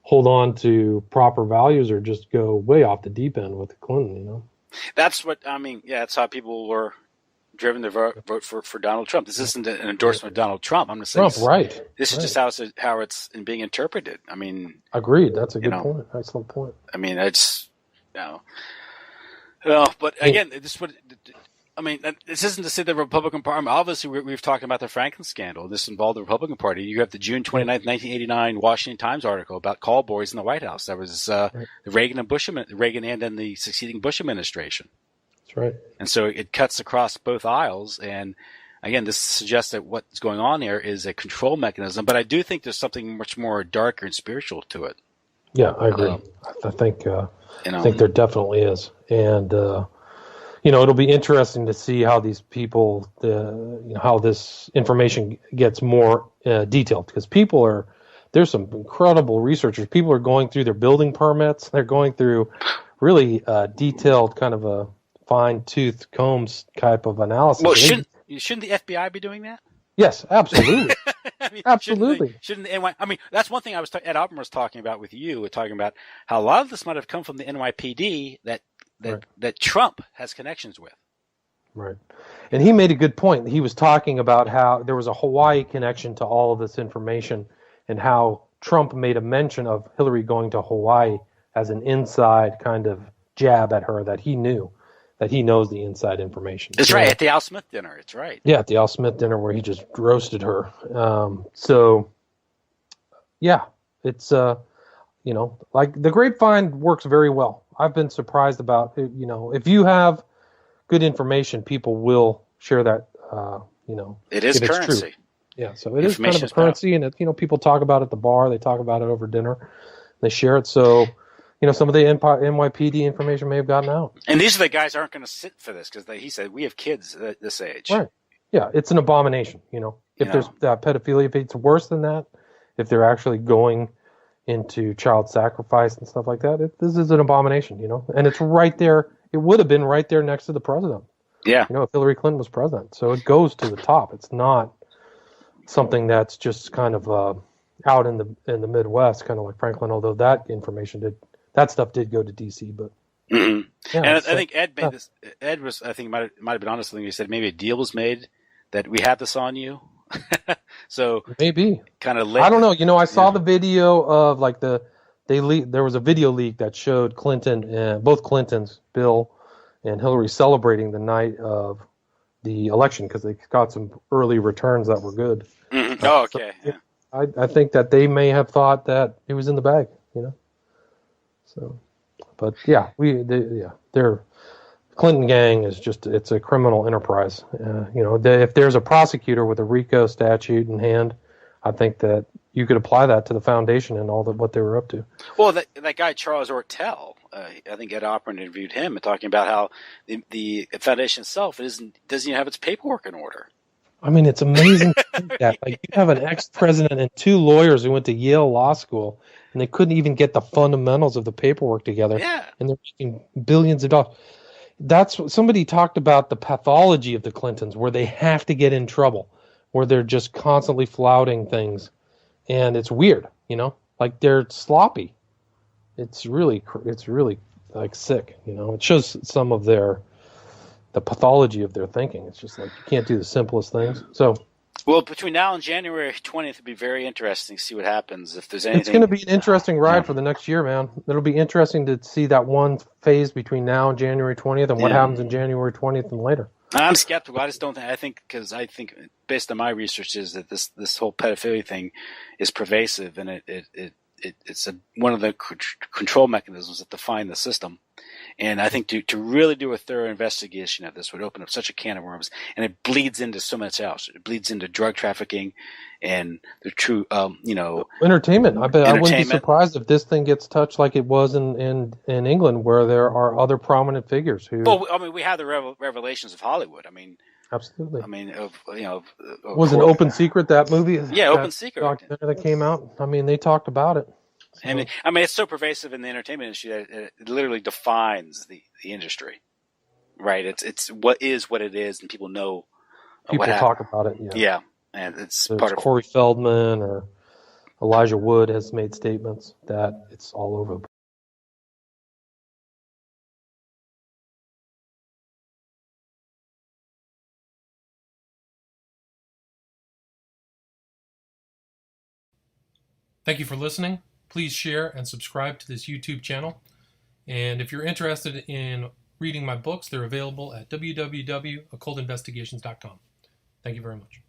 hold on to proper values or just go way off the deep end with Clinton. That's what I mean. Yeah, that's how people were driven to vote for Donald Trump. This isn't an endorsement of Donald Trump. I'm just saying. This is just how it's being interpreted. I mean, agreed. That's a good point. Excellent point. I mean, it's but again, this isn't to say the Republican Party. Obviously, we've talked about the Franklin scandal. This involved the Republican Party. You have the June 29th, 1989 Washington Times article about call boys in the White House. That was the Reagan and then the succeeding Bush administration. That's right. And so it cuts across both aisles. And again, this suggests that what's going on here is a control mechanism. But I do think there's something much more darker and spiritual to it. Yeah, I agree. I think there definitely is. And it'll be interesting to see how these people, how this information gets more detailed, because there's some incredible researchers. People are going through their building permits. They're going through really detailed kind of a fine-tooth combs type of analysis. Well, shouldn't the FBI be doing that? Yes, absolutely. Absolutely. Shouldn't the NY? I mean, that's one thing Ed Alpern was talking about with you, talking about how a lot of this might have come from the NYPD that Trump has connections with. Right. And he made a good point. He was talking about how there was a Hawaii connection to all of this information, and how Trump made a mention of Hillary going to Hawaii as an inside kind of jab at her, that he knew, that he knows the inside information. That's right. At the Al Smith dinner. It's right. Yeah, at the Al Smith dinner where he just roasted her. It's, like the grapevine works very well. I've been surprised about, if you have good information, people will share that, It is currency. True. Yeah, so it is kind of a currency, and people talk about it at the bar, they talk about it over dinner, they share it. So, some of the NYPD information may have gotten out. And these are the guys aren't going to sit for this because he said we have kids at this age. Right. Yeah, it's an abomination. If there's pedophilia, if it's worse than that, if they're actually going into child sacrifice and stuff like that, this is an abomination. And it's right there. It would have been right there next to the president. Yeah. If Hillary Clinton was president, so it goes to the top. It's not something that's just kind of out in the Midwest, kind of like Franklin. Although that stuff did go to DC, but. Mm-hmm. Yeah, and I think Ed made this. Ed was, I think, might have been honest with me. He said maybe a deal was made that we have this on you. So maybe kind of. I don't know. I saw the video of there was a video leak that showed both Clintons, Bill and Hillary, celebrating the night of the election because they got some early returns that were good. Mm-hmm. Oh, okay. So, I think that they may have thought that it was in the bag. So. But yeah, their Clinton gang is it's a criminal enterprise. If there's a prosecutor with a RICO statute in hand, I think that you could apply that to the foundation and all what they were up to. Well, that guy Charles Ortel, I think Ed Operin interviewed him and talking about how the foundation itself doesn't even have its paperwork in order. I mean, it's amazing to think that. You have an ex-president and two lawyers who went to Yale Law School, and they couldn't even get the fundamentals of the paperwork together. Yeah. And they're making billions of dollars. That's what somebody talked about, the pathology of the Clintons, where they have to get in trouble, where they're just constantly flouting things. And it's weird, they're sloppy. It's really sick, It shows some of the pathology of their thinking. It's just you can't do the simplest things. So, well, between now and January 20th, it'll be very interesting to see what happens. If there's anything, it's going to be an interesting ride for the next year, man. It'll be interesting to see that one phase between now and January 20th, and what happens in January 20th and later. I'm skeptical. I think based on my research is that this whole pedophilia thing is pervasive, and it's one of the control mechanisms that define the system. And I think to really do a thorough investigation of this would open up such a can of worms, and it bleeds into so much else. It bleeds into drug trafficking and the true, entertainment. I wouldn't be surprised if this thing gets touched like it was in England, where there are other prominent figures who. Well, I mean, we have the revelations of Hollywood. I mean, absolutely. I mean, was an Open Secret that movie? Yeah, Open Secret documentary that came out. I mean, they talked about it. So. And I mean, it's so pervasive in the entertainment industry that it literally defines the industry, right? It's what it is, and people know. People talk about it. Yeah, and it's There's part of Corey Feldman or Elijah Wood has made statements that it's all over. Thank you for listening. Please share and subscribe to this YouTube channel. And if you're interested in reading my books, they're available at www.occultinvestigations.com. Thank you very much.